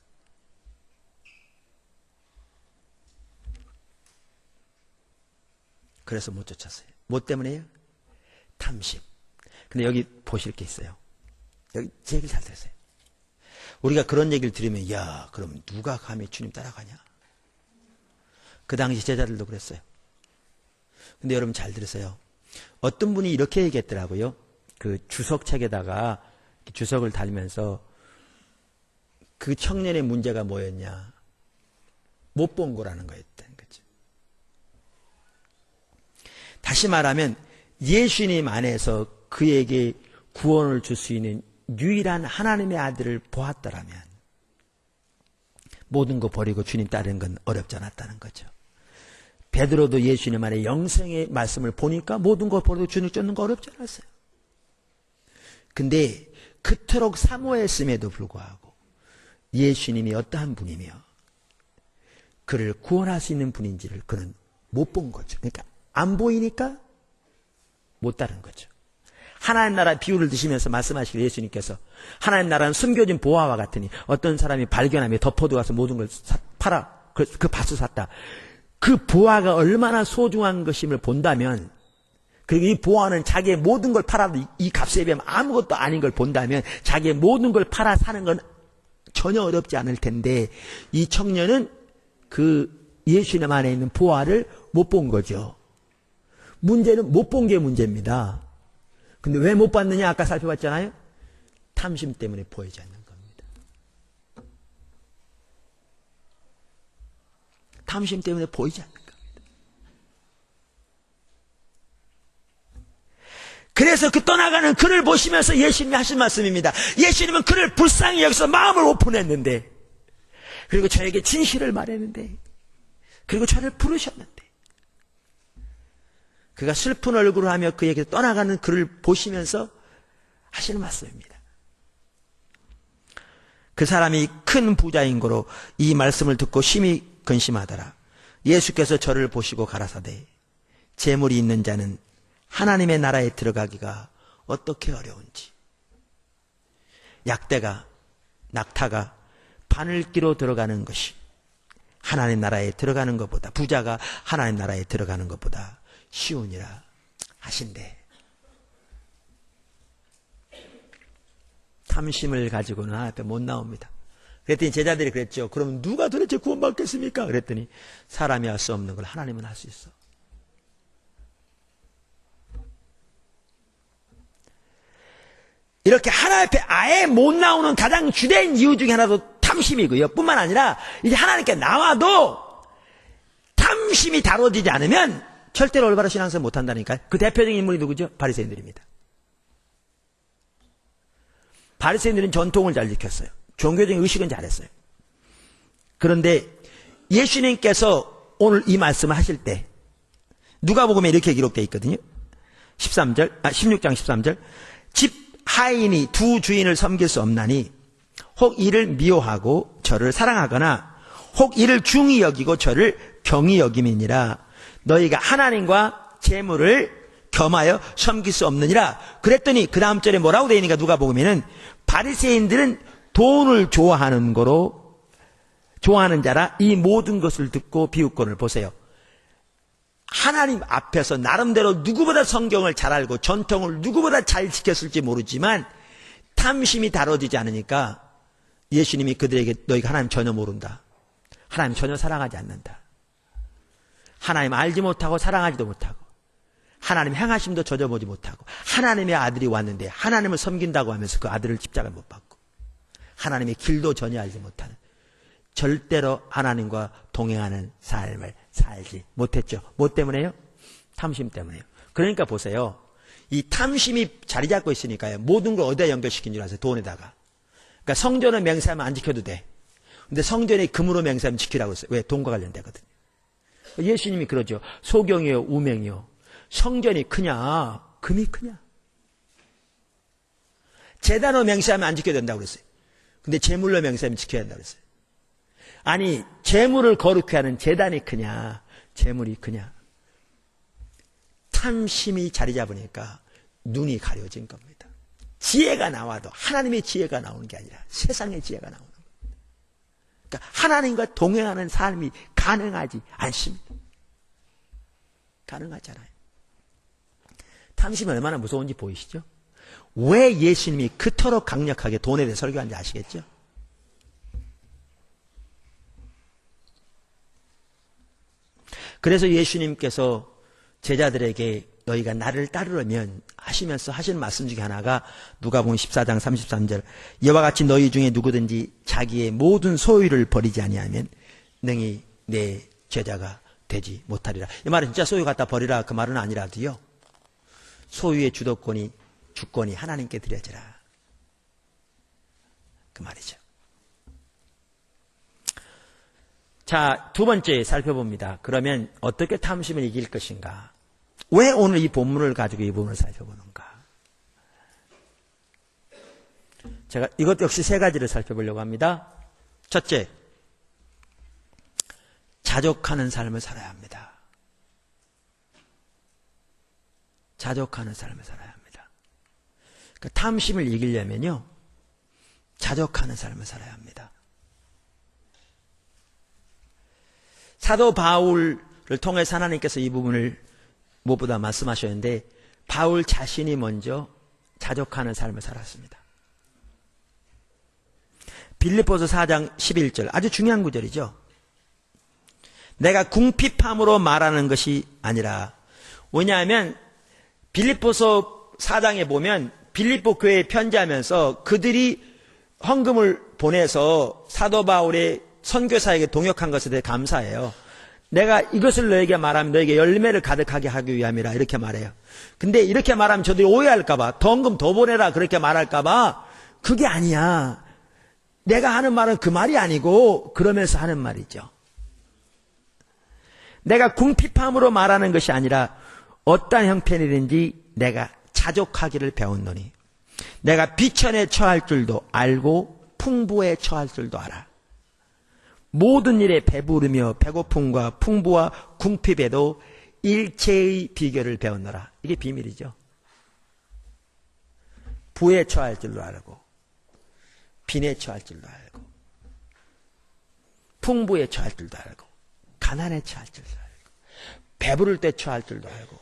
그래서 못 쫓았어요. 뭐 때문에요? 탐심. 근데 여기 보실 게 있어요. 여기 제 얘기를 잘 들으세요. 우리가 그런 얘기를 들으면, 야, 그럼 누가 감히 주님 따라가냐? 그 당시 제자들도 그랬어요. 근데 여러분 잘 들으세요. 어떤 분이 이렇게 얘기했더라고요. 그 주석책에다가 주석을 달면서 그 청년의 문제가 뭐였냐? 못 본 거라는 거였다는 거죠. 다시 말하면 예수님 안에서 그에게 구원을 줄 수 있는 유일한 하나님의 아들을 보았더라면 모든 거 버리고 주님 따르는 건 어렵지 않았다는 거죠. 베드로도 예수님 안에 영생의 말씀을 보니까 모든 거 버리고 주님 쫓는 거 어렵지 않았어요. 근데 그토록 사모했음에도 불구하고 예수님이 어떠한 분이며 그를 구원할 수 있는 분인지를 그는 못 본 거죠. 그러니까 안 보이니까 못 따른 거죠. 하나님 나라 비유를 드시면서 말씀하시길 예수님께서 하나님 나라는 숨겨진 보화와 같으니 어떤 사람이 발견하며 덮어두고 가서 모든 걸 팔아 그 밭을 샀다. 그 보화가 얼마나 소중한 것임을 본다면, 그리고 이 보화는 자기의 모든 걸 팔아도 이 값에 비하면 아무것도 아닌 걸 본다면 자기의 모든 걸 팔아 사는 건 전혀 어렵지 않을 텐데 이 청년은 그 예수님 안에 있는 보화를 못 본 거죠. 문제는 못 본 게 문제입니다. 근데 왜 못 봤느냐? 아까 살펴봤잖아요. 탐심 때문에 보이지 않는 겁니다. 탐심 때문에 보이지 않는 겁니다. 그래서 그 떠나가는 그를 보시면서 예수님이 하신 말씀입니다. 예수님은 그를 불쌍히 여기서 마음을 오픈했는데, 그리고 저에게 진실을 말했는데, 그리고 저를 부르셨는데, 그가 슬픈 얼굴을 하며 그에게 떠나가는 그를 보시면서 하시는 말씀입니다. 그 사람이 큰 부자인 고로 이 말씀을 듣고 심히 근심하더라. 예수께서 저를 보시고 가라사대 재물이 있는 자는 하나님의 나라에 들어가기가 어떻게 어려운지. 약대가, 낙타가 바늘기로 들어가는 것이 하나님 나라에 들어가는 것보다, 부자가 하나님 나라에 들어가는 것보다 쉬우니라 하신대. 탐심을 가지고는 하나님 앞에 못 나옵니다. 그랬더니 제자들이 그랬죠. 그럼 누가 도대체 구원받겠습니까? 그랬더니 사람이 할 수 없는 걸 하나님은 할 수 있어. 이렇게 하나님 앞에 아예 못 나오는 가장 주된 이유 중에 하나도 탐심이고요. 뿐만 아니라 이제 하나님께 나와도 탐심이 다뤄지지 않으면 절대로 올바른 신앙생활 못한다니까요. 그 대표적인 인물이 누구죠? 바리새인들입니다. 바리새인들은 전통을 잘 지켰어요. 종교적인 의식은 잘했어요. 그런데 예수님께서 오늘 이 말씀을 하실 때 누가복음에 이렇게 기록되어 있거든요. 16장 13절. 집 하인이 두 주인을 섬길 수 없나니 혹 이를 미워하고 저를 사랑하거나 혹 이를 중히 여기고 저를 경히 여김이니라. 너희가 하나님과 재물을 겸하여 섬길 수 없느니라. 그랬더니 그 다음 절에 뭐라고 되어 있는가 누가복음에는 바리새인들은 돈을 좋아하는 자라 이 모든 것을 듣고 비웃거늘. 보세요. 하나님 앞에서 나름대로 누구보다 성경을 잘 알고 전통을 누구보다 잘 지켰을지 모르지만 탐심이 다뤄지지 않으니까 예수님이 그들에게 너희가 하나님 전혀 모른다. 하나님 전혀 사랑하지 않는다. 하나님 알지 못하고 사랑하지도 못하고 하나님 행하심도 젖어보지 못하고 하나님의 아들이 왔는데 하나님을 섬긴다고 하면서 그 아들을 십자가에 못 박고 하나님의 길도 전혀 알지 못하는 절대로 하나님과 동행하는 삶을 살지 못했죠. 뭐 때문에요? 탐심 때문에요. 그러니까 보세요. 이 탐심이 자리 잡고 있으니까요. 모든 걸 어디다 연결시킨 줄 아세요? 돈에다가. 그러니까 성전은 맹세하면 안 지켜도 돼. 근데 성전에 금으로 맹세하면 지키라고 했어요. 왜? 돈과 관련되거든요. 예수님이 그러죠. 소경이요, 우명이요. 성전이 크냐, 금이 크냐. 제단으로 맹세하면 안 지켜야 된다고 그랬어요. 근데 제물로 맹세하면 지켜야 된다고 그랬어요. 아니, 제물을 거룩해 하는 제단이 크냐, 제물이 크냐. 탐심이 자리 잡으니까 눈이 가려진 겁니다. 지혜가 나와도 하나님의 지혜가 나오는 게 아니라 세상의 지혜가 나오는 겁니다. 그러니까 하나님과 동행하는 삶이 가능하지 않습니다. 가능하잖아요. 탐심이 얼마나 무서운지 보이시죠? 왜 예수님이 그토록 강력하게 돈에 대해 설교한지 아시겠죠? 그래서 예수님께서 제자들에게 너희가 나를 따르려면 하시면서 하시는 말씀 중에 하나가 누가복음 14장 33절 이와 같이 너희 중에 누구든지 자기의 모든 소유를 버리지 아니하면 능히 내 제자가 되지 못하리라. 이 말은 진짜 소유 갖다 버리라 그 말은 아니라도요. 소유의 주도권이 주권이 하나님께 드려지라. 그 말이죠. 자, 두 번째 살펴봅니다. 그러면 어떻게 탐심을 이길 것인가? 왜 오늘 이 본문을 가지고 이 부분을 살펴보는가? 제가 이것 역시 세 가지를 살펴보려고 합니다. 첫째, 자족하는 삶을 살아야 합니다. 자족하는 삶을 살아야 합니다. 그러니까 탐심을 이기려면요, 자족하는 삶을 살아야 합니다. 사도 바울을 통해서 하나님께서 이 부분을 무엇보다 말씀하셨는데 바울 자신이 먼저 자족하는 삶을 살았습니다. 빌립보서 4장 11절 아주 중요한 구절이죠. 내가 궁핍함으로 말하는 것이 아니라. 왜냐하면 빌립보서 4장에 보면 빌립보 교회에 편지하면서 그들이 헌금을 보내서 사도 바울의 선교사에게 동역한 것에 대해 감사해요. 내가 이것을 너에게 말하면 너에게 열매를 가득하게 하기 위함이라 이렇게 말해요. 근데 이렇게 말하면 저들이 오해할까봐 더 헌금 더 보내라 그렇게 말할까봐 그게 아니야. 내가 하는 말은 그 말이 아니고 그러면서 하는 말이죠. 내가 궁핍함으로 말하는 것이 아니라 어떠한 형편이든지 내가 자족하기를 배웠노니 내가 비천에 처할 줄도 알고 풍부에 처할 줄도 알아. 모든 일에 배부르며 배고픔과 풍부와 궁핍에도 일체의 비결을 배웠노라. 이게 비밀이죠. 부에 처할 줄도 알고 빈에 처할 줄도 알고 풍부에 처할 줄도 알고 가난에 처할 줄도 알고 배부를 때 처할 줄도 알고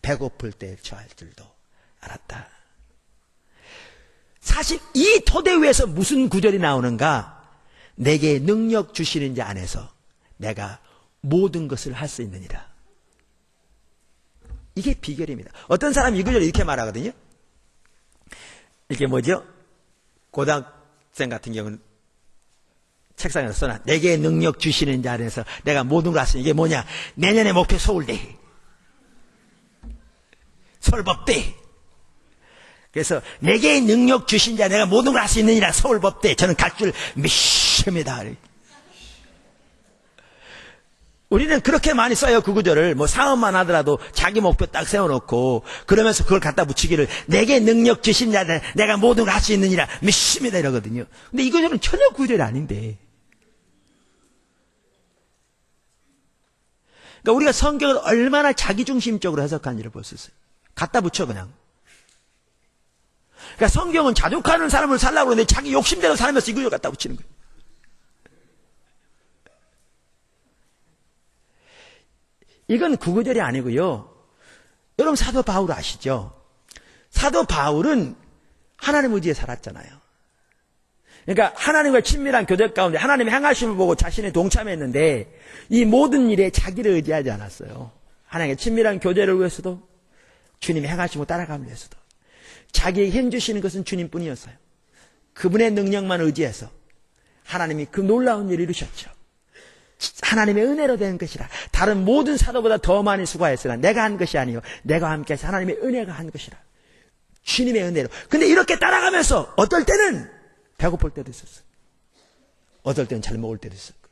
배고플 때 처할 줄도 알았다. 사실 이 토대 위에서 무슨 구절이 나오는가? 내게 능력 주시는 자 안에서 내가 모든 것을 할 수 있느니라. 이게 비결입니다. 어떤 사람이 이 구절을 이렇게 말하거든요. 이게 뭐죠? 고등학생 같은 경우는 책상에서 써놔. 내게 능력 주시는 자 안에서 내가 모든 걸 알았으니 이게 뭐냐? 내년의 목표 서울대, 서울법대. 그래서 내게 능력 주신 자 내가 모든 걸 할 수 있느니라 서울법대. 저는 갈 줄 믿습니다. 우리는 그렇게 많이 써요. 그 구절을. 뭐 사업만 하더라도 자기 목표 딱 세워놓고 그러면서 그걸 갖다 붙이기를 내게 능력 주신 자 내가 모든 걸 할 수 있느니라 믿습니다 이러거든요. 근데 이 구절은 전혀 구절이 아닌데. 그러니까 우리가 성경을 얼마나 자기중심적으로 해석하는지를 볼 수 있어요. 갖다 붙여 그냥. 그러니까 성경은 자족하는 사람을 살라고 그러는데 자기 욕심대로 살면서 이 구절 갖다 붙이는 거예요. 이건 구구절이 아니고요. 여러분 사도 바울 아시죠? 사도 바울은 하나님 의지에 살았잖아요. 그러니까 하나님과 친밀한 교제 가운데 하나님의 행하심을 보고 자신이 동참했는데 이 모든 일에 자기를 의지하지 않았어요. 하나님의 친밀한 교제를 위해서도 주님의 행하심을 따라가기 위해서도 자기에게 힘 주시는 것은 주님뿐이었어요. 그분의 능력만 의지해서 하나님이 그 놀라운 일을 이루셨죠. 하나님의 은혜로 된 것이라. 다른 모든 사도보다 더 많이 수고했으나 내가 한 것이 아니요 내가 함께 해서 하나님의 은혜가 한 것이라. 주님의 은혜로. 근데 이렇게 따라가면서 어떨 때는 배고플 때도 있었어요. 어떨 때는 잘 먹을 때도 있었고,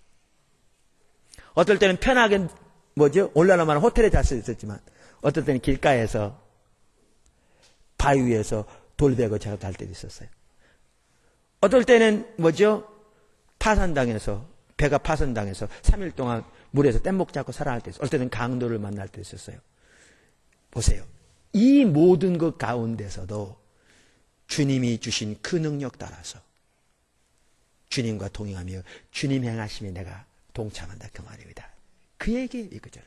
어떨 때는 편하게 올라라 말하면 호텔에 잘 수 있었지만 어떨 때는 길가에서 바위 위에서 돌베고 자고 잘 때도 있었어요. 어떨 때는 파산당해서 배가 파손당해서 3일 동안 물에서 뗏목 잡고 살아날 때 있어요. 어떨 때는 강도를 만날 때 있었어요. 보세요. 이 모든 것 가운데서도 주님이 주신 그 능력 따라서 주님과 동행하며 주님 행하심에 내가 동참한다 그 말입니다. 그 얘기예요. 이 구절.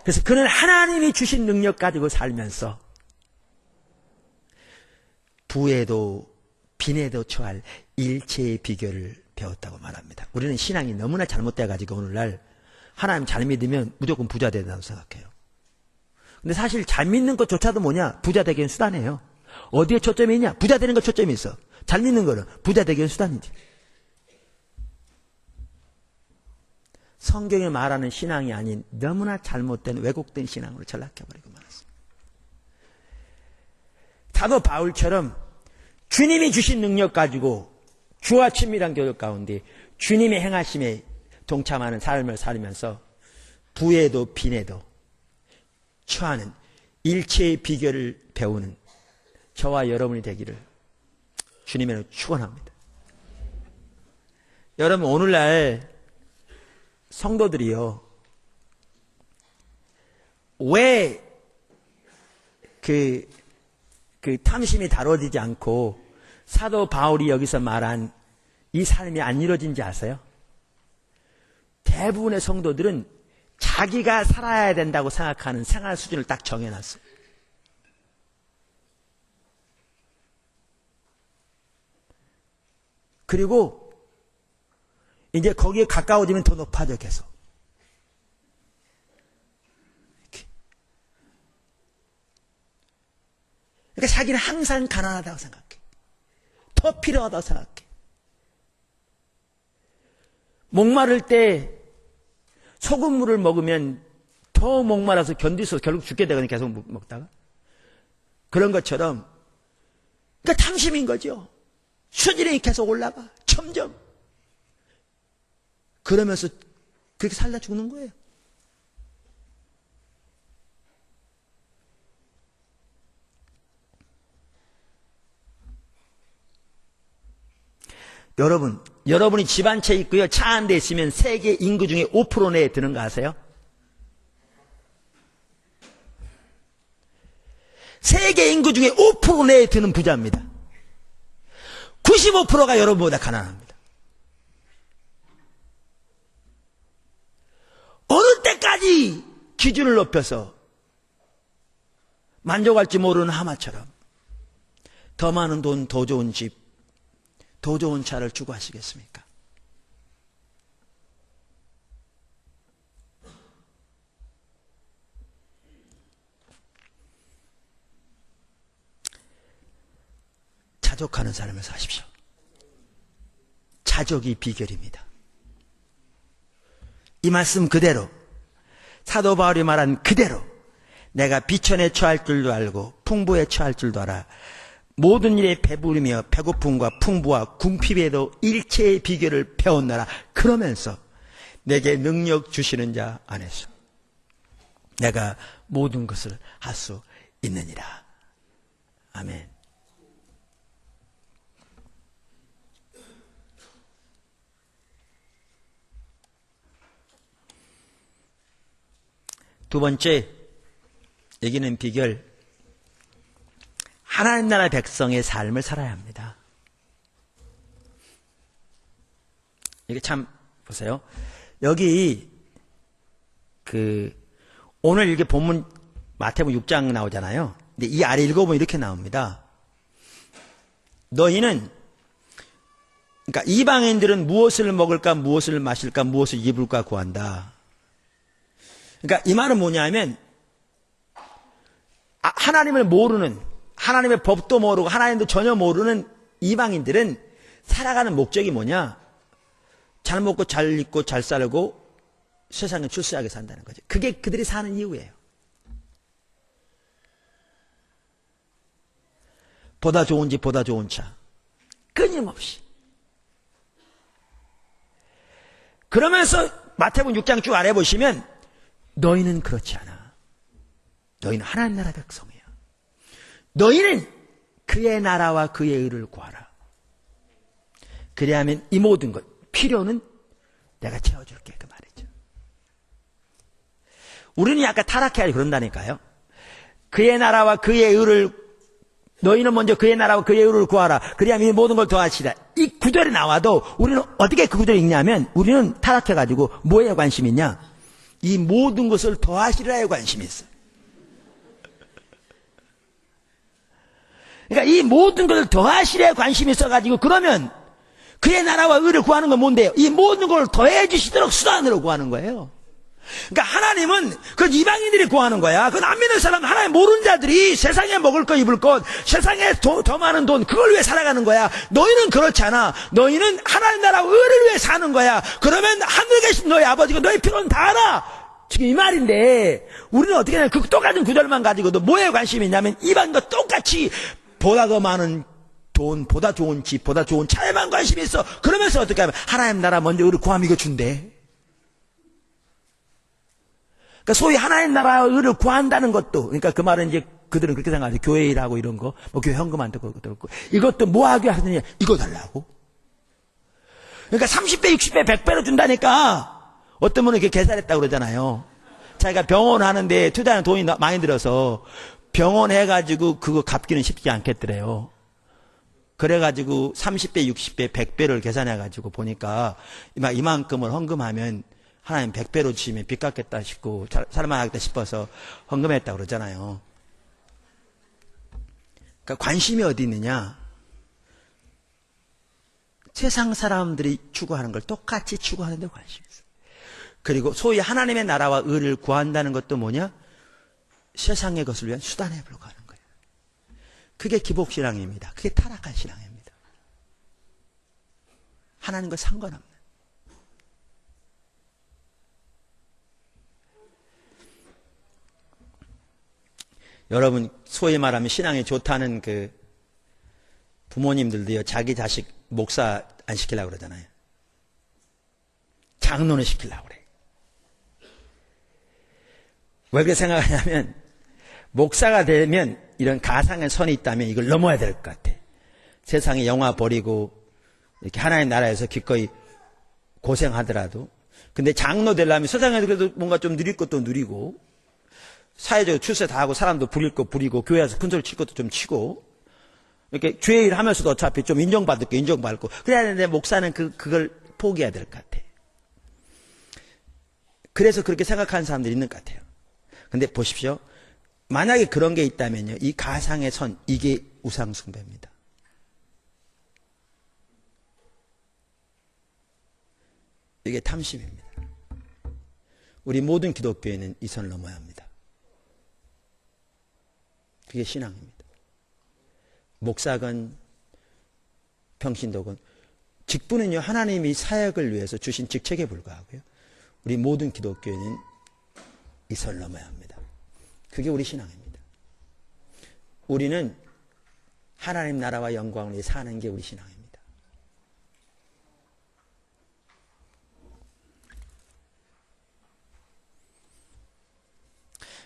그래서 그는 하나님이 주신 능력 가지고 살면서 부에도 빈에도 처할 일체의 비결을 배웠다고 말합니다. 우리는 신앙이 너무나 잘못돼가지고 오늘날 하나님 잘 믿으면 무조건 부자 된다고 생각해요. 근데 사실 잘 믿는 것조차도 뭐냐? 부자 되기엔 수단이에요. 어디에 초점이 있냐? 부자 되는 것 초점이 있어. 잘 믿는 거는 부자 되기엔 수단이지. 성경에 말하는 신앙이 아닌 너무나 잘못된 왜곡된 신앙으로 전락해버리고 말았습니다. 사도 바울처럼 주님이 주신 능력 가지고 주와 친밀한 교육 가운데 주님의 행하심에 동참하는 삶을 살면서 부에도 빈에도 처하는 일체의 비결을 배우는 저와 여러분이 되기를 주님으로 축원합니다. 여러분 오늘날 성도들이요, 왜 그 탐심이 다뤄지지 않고 사도 바울이 여기서 말한 이 삶이 안 이루어진지 아세요? 대부분의 성도들은 자기가 살아야 된다고 생각하는 생활 수준을 딱 정해놨어요. 그리고 이제 거기에 가까워지면 더 높아져 계속. 이렇게. 그러니까 자기는 항상 가난하다고 생각해. 더 필요하다고 생각해. 목마를 때 소금물을 먹으면 더 목말라서 견딜 수 없어 결국 죽게 되거든요. 계속 먹다가. 그런 것처럼 그러니까 탐심인 거죠. 수준이 계속 올라가. 점점. 그러면서 그렇게 살다 죽는 거예요. 여러분이 집 한 채 있고요. 차 한 대 있으면 세계 인구 중에 5% 내에 드는 거 아세요? 세계 인구 중에 5% 내에 드는 부자입니다. 95%가 여러분보다 가난합니다. 어느 때까지 기준을 높여서 만족할지 모르는 하마처럼 더 많은 돈, 더 좋은 집, 더 좋은 차를 추구하시겠습니까? 자족하는 삶을 사십시오. 자족이 비결입니다. 이 말씀 그대로, 사도 바울이 말한 그대로 내가 비천에 처할 줄도 알고 풍부에 처할 줄도 알아. 모든 일에 배부르며 배고픔과 풍부와 궁핍에도 일체의 비결을 배웠노라. 그러면서 내게 능력 주시는 자 안에서 내가 모든 것을 할 수 있느니라. 아멘. 두 번째 여기는 비결, 하나님 나라 백성의 삶을 살아야 합니다. 이게 참 보세요. 여기 오늘 이게 본문 마태복음 6장 나오잖아요. 근데 이 아래 읽어보면 이렇게 나옵니다. 너희는, 그러니까 이방인들은 무엇을 먹을까, 무엇을 마실까, 무엇을 입을까 구한다. 그러니까 이 말은 뭐냐면 하나님을 모르는, 하나님의 법도 모르고 하나님도 전혀 모르는 이방인들은 살아가는 목적이 뭐냐? 잘 먹고 잘 입고 잘 살고 세상에 출세하게 산다는 거죠. 그게 그들이 사는 이유예요. 보다 좋은 집, 보다 좋은 차, 끊임없이. 그러면서 마태복음 6장 쭉 아래 보시면 너희는 그렇지 않아. 너희는 하나님 나라 백성이야. 너희는 그의 나라와 그의 의를 구하라. 그래야면 이 모든 것, 필요는 내가 채워줄게, 그 말이죠. 우리는 약간 타락해야 그런다니까요. 그의 나라와 그의 의를, 너희는 먼저 그의 나라와 그의 의를 구하라. 그래야면 이 모든 걸 더하시라. 이 구절이 나와도 우리는 어떻게 그 구절을 읽냐면 우리는 타락해가지고 뭐에 관심이 있냐? 이 모든 것을 더하시라에 관심이 있어요. 그러니까 이 모든 것을 더하시라에 관심이 있어가지고, 그러면 그의 나라와 의를 구하는 건 뭔데요? 이 모든 걸 더해 주시도록 수단으로 구하는 거예요. 그러니까 하나님은 그 이방인들이 구하는 거야. 그 안 믿는 사람, 하나님 모르는 자들이 세상에 먹을 것, 입을 것, 세상에 더 많은 돈, 그걸 위해 살아가는 거야. 너희는 그렇지 않아. 너희는 하나님 나라와 의를 위해 사는 거야. 그러면 하늘에 계신 너희 아버지가 너희 필요는 다 알아. 지금 이 말인데 우리는 어떻게 하냐, 그 똑같은 구절만 가지고도 뭐에 관심이 있냐면 이방인과 똑같이 보다 더 많은 돈, 보다 좋은 집, 보다 좋은 차에만 관심이 있어. 그러면서 어떻게 하면 하나님 나라 먼저 의를 구하면 이거 준대. 그러니까 소위 하나님 나라의 의를 구한다는 것도, 그러니까 그 말은 이제 그들은 그렇게 생각하죠. 교회 일하고 이런 거, 뭐 교회 현금 안 듣고 그렇고, 이것도 뭐 하게 하느냐, 이거 달라고. 그러니까 30배, 60배, 100배로 준다니까. 어떤 분은 이렇게 계산했다고 그러잖아요. 자기가 병원 하는데 투자하는 돈이 많이 들어서 병원 해가지고 그거 갚기는 쉽지 않겠더래요. 그래가지고 30배, 60배, 100배를 계산해가지고 보니까 이만큼을 헌금하면 하나님 100배로 주시면 빚 갚겠다 싶고 살만하겠다 싶어서 헌금했다고 그러잖아요. 그러니까 관심이 어디 있느냐? 세상 사람들이 추구하는 걸 똑같이 추구하는 데 관심이 있어요. 그리고 소위 하나님의 나라와 의를 구한다는 것도 뭐냐? 세상의 것을 위한 수단에 불과하는 거예요. 그게 기복신앙입니다. 그게 타락한 신앙입니다. 하나님과 상관없는. 여러분, 소위 말하면 신앙이 좋다는 그 부모님들도요, 자기 자식 목사 안 시키려고 그러잖아요. 장로는 시키려고 그래. 왜 그렇게 생각하냐면, 목사가 되면 이런 가상의 선이 있다면 이걸 넘어야 될 것 같아. 세상에 영화 버리고 이렇게 하나님 나라에서 기꺼이 고생하더라도. 근데 장로 되려면 세상에서 그래도 뭔가 좀 누릴 것도 누리고, 사회적으로 출세 다 하고, 사람도 부릴 거 부리고, 교회에서 큰소리 칠 것도 좀 치고, 이렇게 죄 일 하면서도 어차피 좀 인정받을 거 인정받고, 그래야 되는데 목사는 그걸 포기해야 될 것 같아. 그래서 그렇게 생각하는 사람들이 있는 것 같아요. 근데 보십시오. 만약에 그런 게 있다면요, 이 가상의 선, 이게 우상숭배입니다. 이게 탐심입니다. 우리 모든 기독교인은 이 선을 넘어야 합니다. 그게 신앙입니다. 목사건 평신도군. 직분은요, 하나님이 사역을 위해서 주신 직책에 불과하고요. 우리 모든 기독교인은 이 선을 넘어야 합니다. 그게 우리 신앙입니다. 우리는 하나님 나라와 영광을 위해 사는 게 우리 신앙입니다.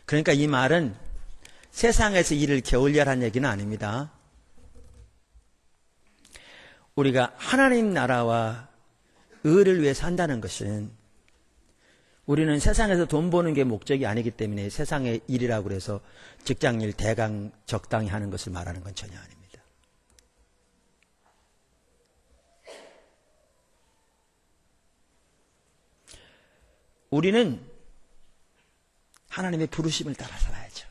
그러니까 이 말은 세상에서 일을 게을리하라는 얘기는 아닙니다. 우리가 하나님 나라와 의를 위해 산다는 것은 우리는 세상에서 돈 버는 게 목적이 아니기 때문에 세상의 일이라고 해서 직장일 대강 적당히 하는 것을 말하는 건 전혀 아닙니다. 우리는 하나님의 부르심을 따라 살아야죠.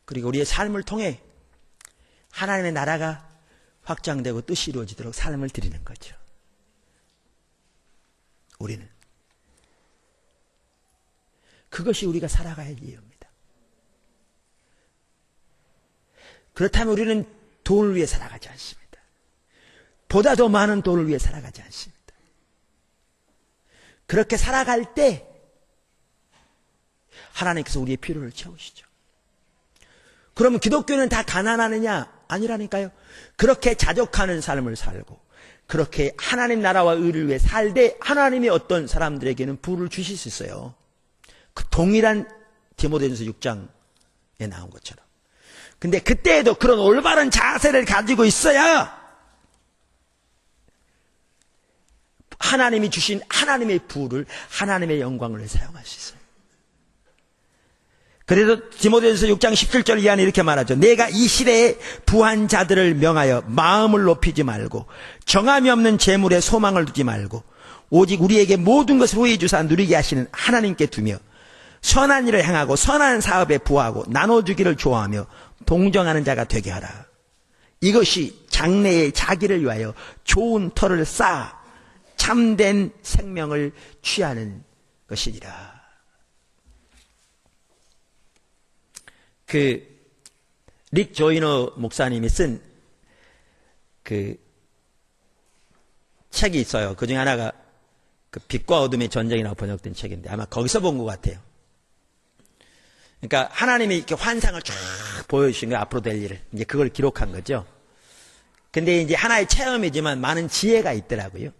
그리고 우리의 삶을 통해 하나님의 나라가 확장되고 뜻이 이루어지도록 삶을 드리는 거죠. 우리는. 그것이 우리가 살아가야 할 이유입니다. 그렇다면 우리는 돈을 위해 살아가지 않습니다. 보다 더 많은 돈을 위해 살아가지 않습니다. 그렇게 살아갈 때 하나님께서 우리의 필요를 채우시죠. 그러면 기독교는 다 가난하느냐? 아니라니까요. 그렇게 자족하는 삶을 살고 그렇게 하나님 나라와 의를 위해 살되 하나님이 어떤 사람들에게는 부를 주실 수 있어요. 그 동일한 디모데전서 6장에 나온 것처럼. 근데 그때에도 그런 올바른 자세를 가지고 있어야 하나님이 주신 하나님의 부를 하나님의 영광을 위해 사용할 수 있어요. 그래서 디모데전서 6장 17절 이하는 이렇게 말하죠. 내가 이 시대에 부한 자들을 명하여 마음을 높이지 말고 정함이 없는 재물에 소망을 두지 말고 오직 우리에게 모든 것을 후히 주사 누리게 하시는 하나님께 두며 선한 일을 행하고 선한 사업에 부하고 나눠주기를 좋아하며 동정하는 자가 되게 하라. 이것이 장래에 자기를 위하여 좋은 터를 쌓아 참된 생명을 취하는 것이니라. 릭 조이너 목사님이 쓴 책이 있어요. 그 중에 하나가 빛과 어둠의 전쟁이라고 번역된 책인데 아마 거기서 본 것 같아요. 그러니까 하나님이 이렇게 환상을 쫙 보여주신 거예요. 앞으로 될 일을. 이제 그걸 기록한 거죠. 근데 이제 하나의 체험이지만 많은 지혜가 있더라고요.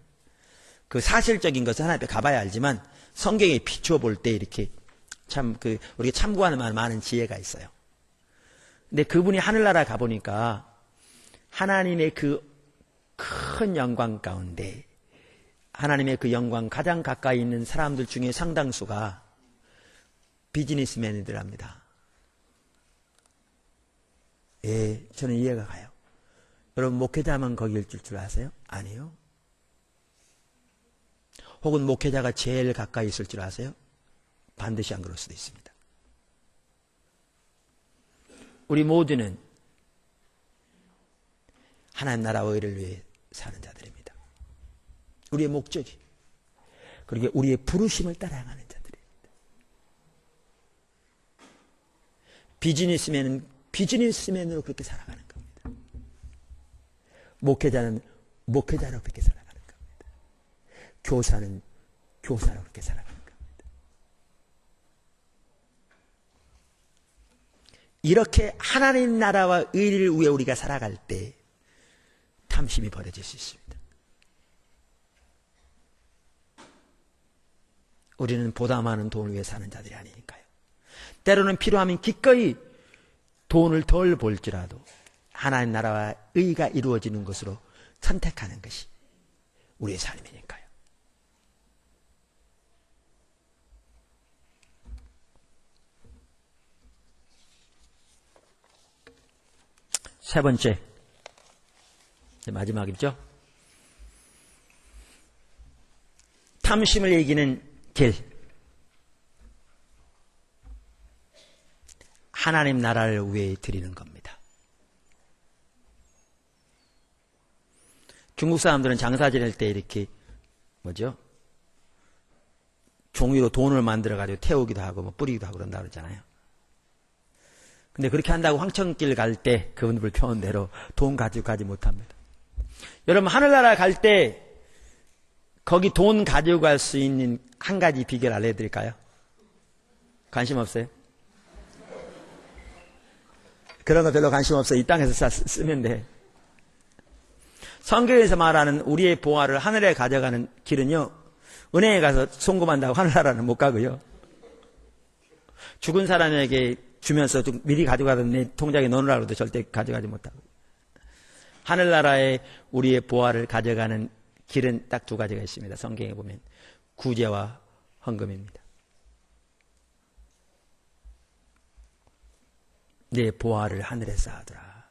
그 사실적인 것은 하나님 앞에 가봐야 알지만 성경에 비추어 볼 때 이렇게 우리가 참고하는 많은 지혜가 있어요. 근데 그분이 하늘나라 가보니까 하나님의 그 큰 영광 가운데 하나님의 그 영광 가장 가까이 있는 사람들 중에 상당수가 비즈니스맨이더랍니다. 예, 저는 이해가 가요. 여러분 목회자만 거기 있을 줄 아세요? 아니요. 혹은 목회자가 제일 가까이 있을 줄 아세요? 반드시 안 그럴 수도 있습니다. 우리 모두는 하나님 나라와 의를 위해 사는 자들입니다. 우리의 목적이 그리고 우리의 부르심을 따라 행하는 자들입니다. 비즈니스맨은 비즈니스맨으로 그렇게 살아가는 겁니다. 목회자는 목회자로 그렇게 살아가는 겁니다. 교사는 교사로 그렇게 살아가는 겁니다. 이렇게 하나님 나라와 의를 위해 우리가 살아갈 때 탐심이 버려질 수 있습니다. 우리는 보다 많은 돈을 위해 사는 자들이 아니니까요. 때로는 필요하면 기꺼이 돈을 덜 벌지라도 하나님 나라와 의가 이루어지는 것으로 선택하는 것이 우리의 삶이니까요. 세 번째, 마지막이죠. 탐심을 이기는 길. 하나님 나라를 위해 드리는 겁니다. 중국 사람들은 장사 지낼 때 이렇게 종이로 돈을 만들어가지고 태우기도 하고 뿌리기도 하고 그런다고 그러잖아요. 근데 그렇게 한다고 황천길 갈 때 그분들 표현대로 돈 가지고 가지 못합니다. 여러분, 하늘나라 갈 때 거기 돈 가지고 갈 수 있는 한 가지 비결 알려드릴까요? 관심 없어요? 그런 거 별로 관심 없어요. 이 땅에서 쓰면 돼. 성경에서 말하는 우리의 보화를 하늘에 가져가는 길은요, 은행에 가서 송금한다고 하늘나라는 못 가고요. 죽은 사람에게 주면서 좀 미리 가져가던 내 통장에 넣으라고 해도 절대 가져가지 못하고. 하늘나라에 우리의 보화를 가져가는 길은 딱 두 가지가 있습니다. 성경에 보면 구제와 헌금입니다. 내 보화를 하늘에 쌓아두라.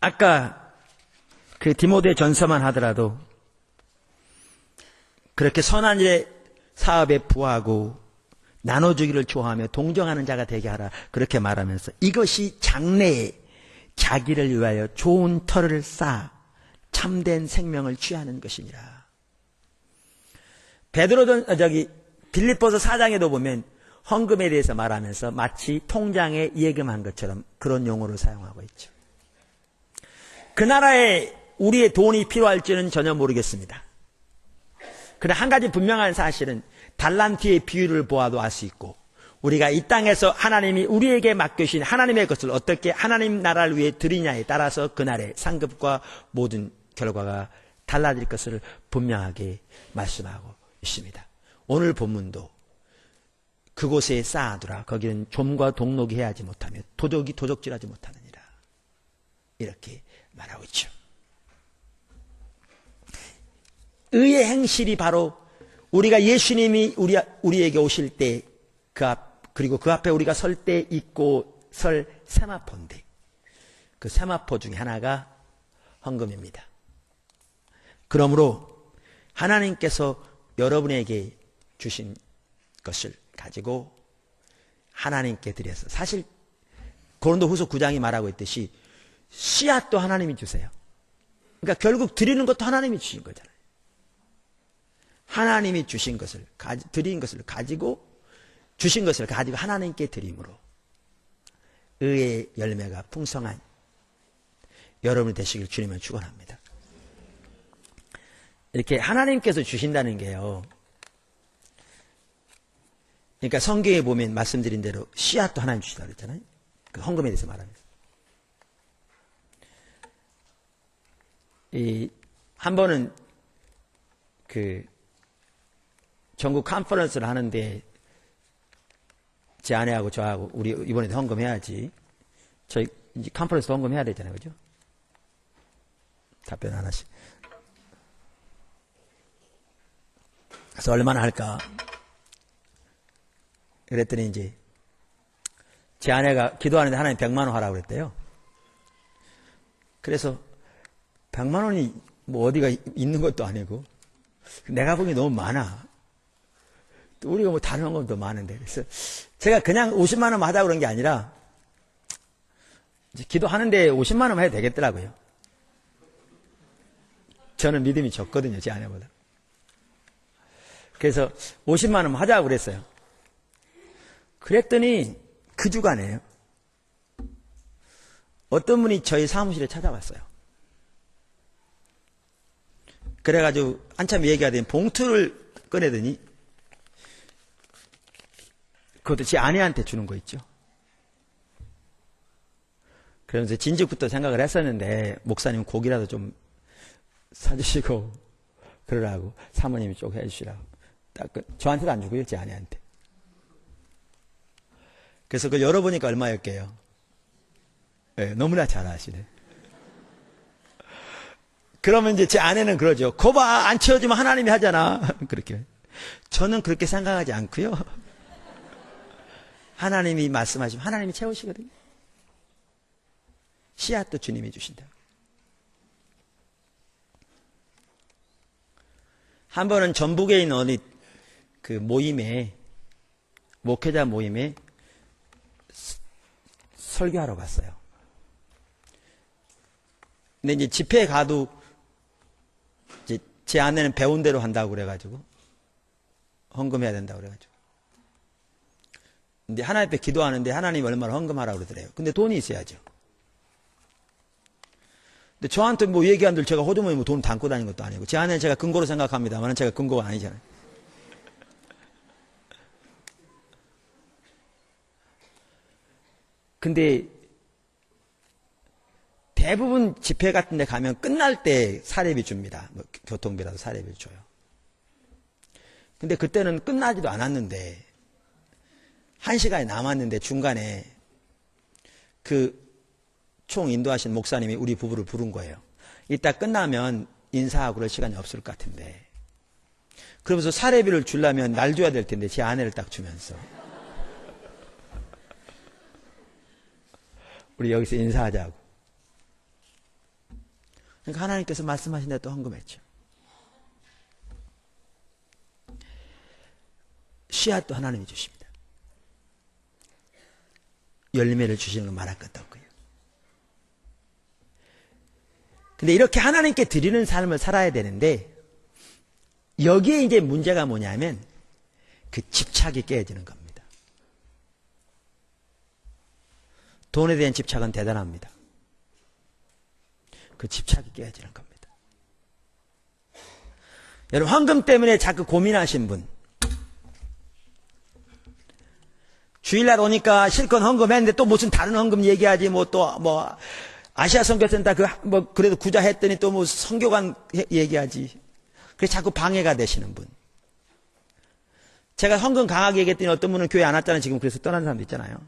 아까 그 디모데 전서만 하더라도 그렇게 선한 일의 사업에 부하고 나눠주기를 좋아하며 동정하는 자가 되게 하라, 그렇게 말하면서 이것이 장래에 자기를 위하여 좋은 터를 쌓아 참된 생명을 취하는 것이니라. 빌립보서 4장에도 보면 헌금에 대해서 말하면서 마치 통장에 예금한 것처럼 그런 용어를 사용하고 있죠. 그 나라에 우리의 돈이 필요할지는 전혀 모르겠습니다. 그러나 한 가지 분명한 사실은 달란트의 비율을 보아도 알 수 있고, 우리가 이 땅에서 하나님이 우리에게 맡겨주신 하나님의 것을 어떻게 하나님 나라를 위해 드리냐에 따라서 그날의 상급과 모든 결과가 달라질 것을 분명하게 말씀하고 있습니다. 오늘 본문도 그곳에 쌓아두라. 거기는 좀과 동록이 해하지 못하며 도적이 도적질하지 못하느니라. 이렇게 말하고 있죠. 의의 행실이 바로 우리가 예수님이 우리에게 오실 때 그리고 그 앞에 우리가 설 때 있고 설 세마포인데, 그 세마포 중에 하나가 헌금입니다. 그러므로 하나님께서 여러분에게 주신 것을 가지고 하나님께 드려서, 사실 고린도후서 9장이 말하고 있듯이 씨앗도 하나님이 주세요. 그러니까 결국 드리는 것도 하나님이 주신 거잖아요. 하나님이 주신 것을, 드린 것을 가지고, 주신 것을 가지고 하나님께 드림으로 의의 열매가 풍성한 여러분이 되시길 주님은 축원합니다. 이렇게 하나님께서 주신다는 게요, 그러니까 성경에 보면 말씀드린 대로 씨앗도 하나님 주시다고 그랬잖아요. 그 헌금에 대해서 말하면서. 한 번은 전국 컨퍼런스를 하는데 제 아내하고 저하고 우리 이번에도 헌금해야지. 저희 이제 컨퍼런스도 헌금해야 되잖아요. 그죠? 답변 하나씩. 그래서 얼마나 할까? 그랬더니 이제 제 아내가 기도하는데 하나님 100만 원 하라고 그랬대요. 그래서 100만 원이 뭐 어디가 있는 것도 아니고 내가 보기엔 너무 많아. 또 우리가 뭐 다른 헌금도 많은데. 그래서 제가 그냥 50만 원 하자고 그런 게 아니라 이제 기도하는데 50만 원 해도 되겠더라고요. 저는 믿음이 적거든요, 제 아내보다. 그래서 50만 원 하자고 그랬어요. 그랬더니 그 주간에요, 어떤 분이 저희 사무실에 찾아왔어요. 그래가지고 한참 얘기가 된 봉투를 꺼내더니 그것도 제 아내한테 주는 거 있죠. 그러면서 진즉부터 생각을 했었는데 목사님 고기라도 좀 사주시고 그러라고, 사모님이 쪽 해주시라고. 딱 저한테도 안 주고요, 제 아내한테. 그래서 그걸 열어보니까 얼마였게요? 네, 너무나 잘 아시네. 그러면 이제 제 아내는 그러죠. 거봐, 안 채워주면 하나님이 하잖아. 그렇게. 저는 그렇게 생각하지 않고요. 하나님이 말씀하시면 하나님이 채우시거든요. 씨앗도 주님이 주신다. 한 번은 전북에 있는 어디 그 모임에, 목회자 모임에 설교하러 갔어요. 근데 이제 집회에 가도 이제 제 아내는 배운 대로 한다고 그래가지고 헌금해야 된다고 그래가지고. 근데 하나님 앞에 기도하는데 하나님 얼마나 헌금하라고 그러더래요. 근데 돈이 있어야죠. 근데 저한테 뭐 얘기한들 제가 호주머니 뭐 돈 담고 다니는 것도 아니고 제 안에는 제가 근거로 생각합니다만 제가 근거가 아니잖아요. 근데 대부분 집회 같은 데 가면 끝날 때 사례비 줍니다. 뭐 교통비라도 사례비를 줘요. 근데 그때는 끝나지도 않았는데 1시간이 남았는데 중간에 그 총 인도하신 목사님이 우리 부부를 부른 거예요. 이따 끝나면 인사하고 그럴 시간이 없을 것 같은데. 그러면서 사례비를 주려면 날 줘야 될 텐데 제 아내를 딱 주면서 우리 여기서 인사하자고. 그러니까 하나님께서 말씀하신 대로 또 헌금했죠. 씨앗도 하나님이 주십니다. 열매를 주시는 건 말할 것도 없고요. 근데 이렇게 하나님께 드리는 삶을 살아야 되는데 여기에 이제 문제가 뭐냐면 그 집착이 깨어지는 겁니다. 돈에 대한 집착은 대단합니다. 그 집착이 깨어지는 겁니다. 여러분 헌금 때문에 자꾸 고민하신 분 주일날 오니까 실컷 헌금했는데 또 무슨 다른 헌금 얘기하지 뭐 아시아 선교센터 그래도 구자 했더니 또 뭐 선교관 얘기하지. 그래서 자꾸 방해가 되시는 분. 제가 헌금 강하게 얘기했더니 어떤 분은 교회 안 왔잖아요. 지금 그래서 떠난 사람도 있잖아요.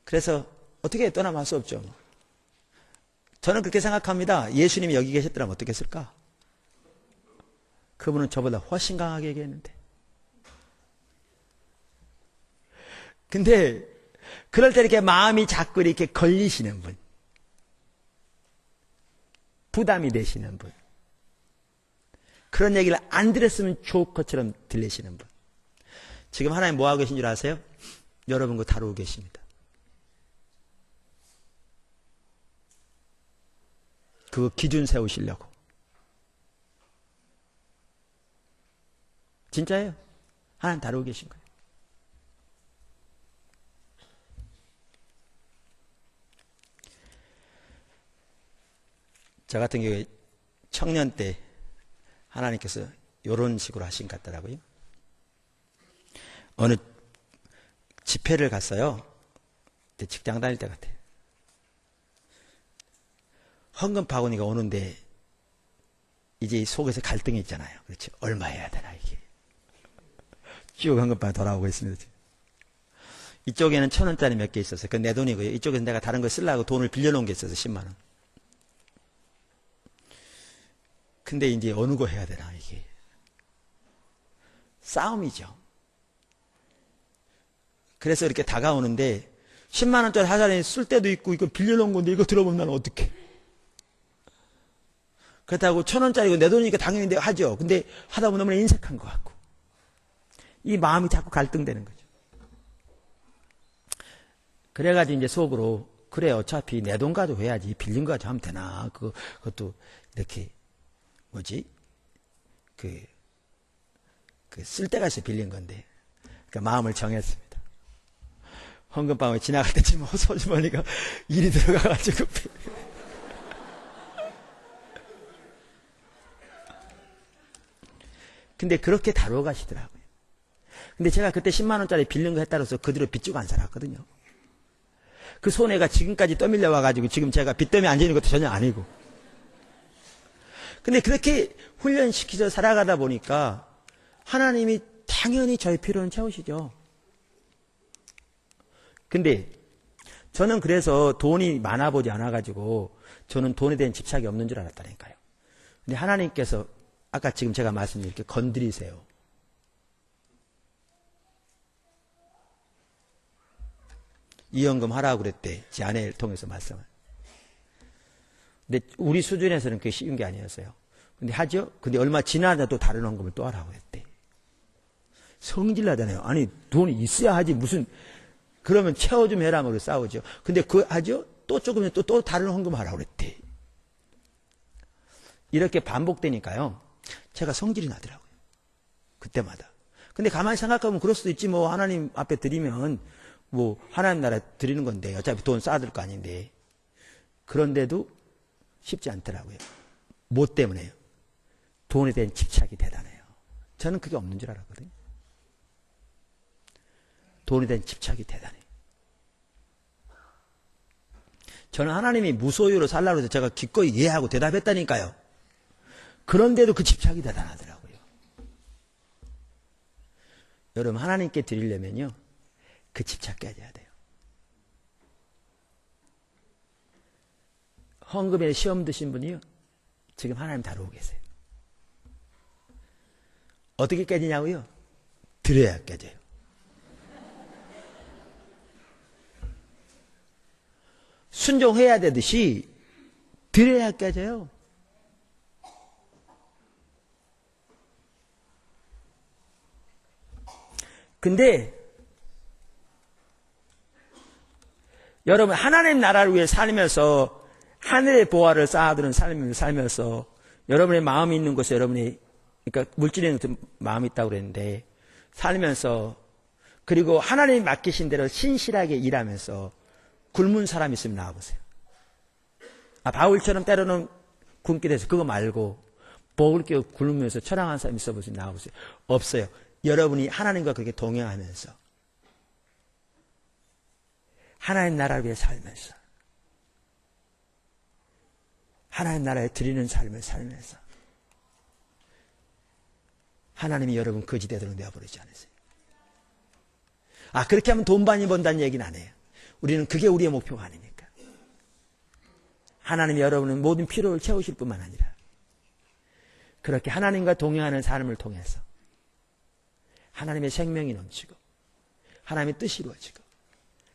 그래서 어떻게 떠나면 할 수 없죠. 저는 그렇게 생각합니다. 예수님이 여기 계셨더라면 어떻게 했을까? 그분은 저보다 훨씬 강하게 얘기했는데. 근데 그럴 때 이렇게 마음이 자꾸 이렇게 걸리시는 분, 부담이 되시는 분, 그런 얘기를 안 들었으면 좋을 것처럼 들리시는 분. 지금 하나님 뭐 하고 계신 줄 아세요? 여러분 거 다루고 계십니다. 그거 기준 세우시려고. 진짜예요. 하나님 다루고 계신 거예요. 저 같은 경우에 청년 때 하나님께서 이런 식으로 하신 것 같더라고요. 어느 집회를 갔어요. 그때 직장 다닐 때 같아요. 헌금 바구니가 오는데 이제 속에서 갈등이 있잖아요. 그렇지. 얼마 해야 되나 이게. 쭉 헌금 바구니 돌아오고 있습니다. 이쪽에는 1,000원짜리 몇 개 있었어요. 그건 내 돈이고요. 이쪽에서 내가 다른 거 쓰려고 돈을 빌려놓은 게 있어서 10만 원. 근데 이제 어느 거 해야 되나 이게. 싸움이죠. 그래서 이렇게 다가오는데 10만 원짜리 하자니 쓸 때도 있고 이거 빌려놓은 건데 이거 들어보면 나는 어떡해. 그렇다고 1,000원짜리고 내 돈이니까 당연히 내가 하죠. 근데 하다 보면 너무 인색한 것 같고 이 마음이 자꾸 갈등되는 거죠. 그래가지고 이제 속으로 그래 어차피 내 돈 가지고 해야지 빌린 거 가지고 하면 되나. 그것도 이렇게 쓸 때가 있어 빌린 건데. 그러니까 마음을 정했습니다. 헌금방에 지나갈 때쯤 소주머니가 일이 들어가가지고. 근데 그렇게 다루어 가시더라고요. 근데 제가 그때 10만 원짜리 빌린 거 했다라서 그대로 빚 주고 안 살았거든요. 그 손해가 지금까지 떠밀려 와가지고 지금 제가 빚 때문에 앉아 있는 것도 전혀 아니고. 근데 그렇게 훈련시키서 살아가다 보니까 하나님이 당연히 저의 필요는 채우시죠. 근데 저는 그래서 돈이 많아 보지 않아가지고 저는 돈에 대한 집착이 없는 줄 알았다니까요. 근데 하나님께서 아까 지금 제가 말씀드린 이렇게 건드리세요. 이연금 하라고 그랬대. 제 아내를 통해서 말씀을. 근데 우리 수준에서는 그게 쉬운 게 아니었어요. 근데 하죠? 근데 얼마 지나자 또 다른 헌금을 또 하라고 했대. 성질 나잖아요. 아니, 돈이 있어야 하지. 무슨, 그러면 채워 좀 해라. 뭐 싸우죠. 근데 그 하죠? 또 조금 또 다른 헌금 하라고 그랬대. 이렇게 반복되니까요. 제가 성질이 나더라고요. 그때마다. 근데 가만히 생각하면 그럴 수도 있지. 뭐 하나님 앞에 드리면 뭐 하나님 나라에 드리는 건데 어차피 돈 쌓아둘 거 아닌데. 그런데도 쉽지 않더라고요. 뭐 때문에요? 돈에 대한 집착이 대단해요. 저는 그게 없는 줄 알았거든요. 돈에 대한 집착이 대단해요. 저는 하나님이 무소유로 살라고 해서 제가 기꺼이 이해하고 대답했다니까요. 그런데도 그 집착이 대단하더라고요. 여러분 하나님께 드리려면요. 그 집착 깨져야 돼요. 헌금에 시험 드신 분이요. 지금 하나님 다루고 계세요. 어떻게 깨지냐고요? 드려야 깨져요. 순종해야 되듯이 드려야 깨져요. 근데 여러분 하나님 나라를 위해 살면서 하늘의 보화를 쌓아두는 삶을 살면서 여러분의 마음이 있는 곳에 여러분이 그러니까 물질에 마음이 있다고 그랬는데 살면서 그리고 하나님이 맡기신 대로 신실하게 일하면서 굶은 사람 있으면 나와보세요. 바울처럼 때로는 굶게 돼서 그거 말고 먹을 게 굶으면서 처량한 사람 있어보세요. 나와보세요. 없어요. 여러분이 하나님과 그렇게 동행하면서 하나님 나라를 위해 살면서 하나님 나라에 드리는 삶을 살면서 하나님이 여러분 거지되도록 내어버리지 않으세요. 그렇게 하면 돈 많이 번다는 얘기는 안 해요. 우리는 그게 우리의 목표가 아니니까. 하나님이 여러분의 모든 필요를 채우실 뿐만 아니라 그렇게 하나님과 동행하는 삶을 통해서 하나님의 생명이 넘치고 하나님의 뜻이 이루어지고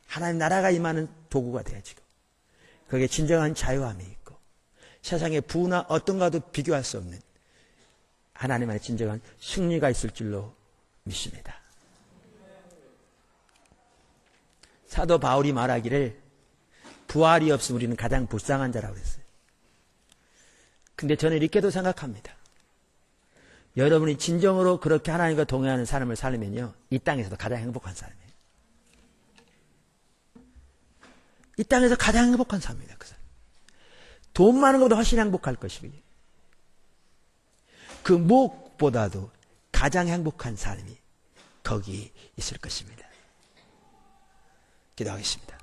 하나님 나라가 임하는 도구가 되어지고 거기에 진정한 자유함이 있고 세상의 부나 어떤 것과도 비교할 수 없는 하나님 안에 진정한 승리가 있을 줄로 믿습니다. 사도 바울이 말하기를 부활이 없으면 우리는 가장 불쌍한 자라고 했어요. 근데 저는 이렇게도 생각합니다. 여러분이 진정으로 그렇게 하나님과 동행하는 삶을 살면요, 이 땅에서도 가장 행복한 삶이에요. 이 땅에서 가장 행복한 삶입니다. 그 삶. 돈 많은 것보다 훨씬 행복할 것이고요. 그 무엇보다도 가장 행복한 삶이 거기 있을 것입니다. 기도하겠습니다.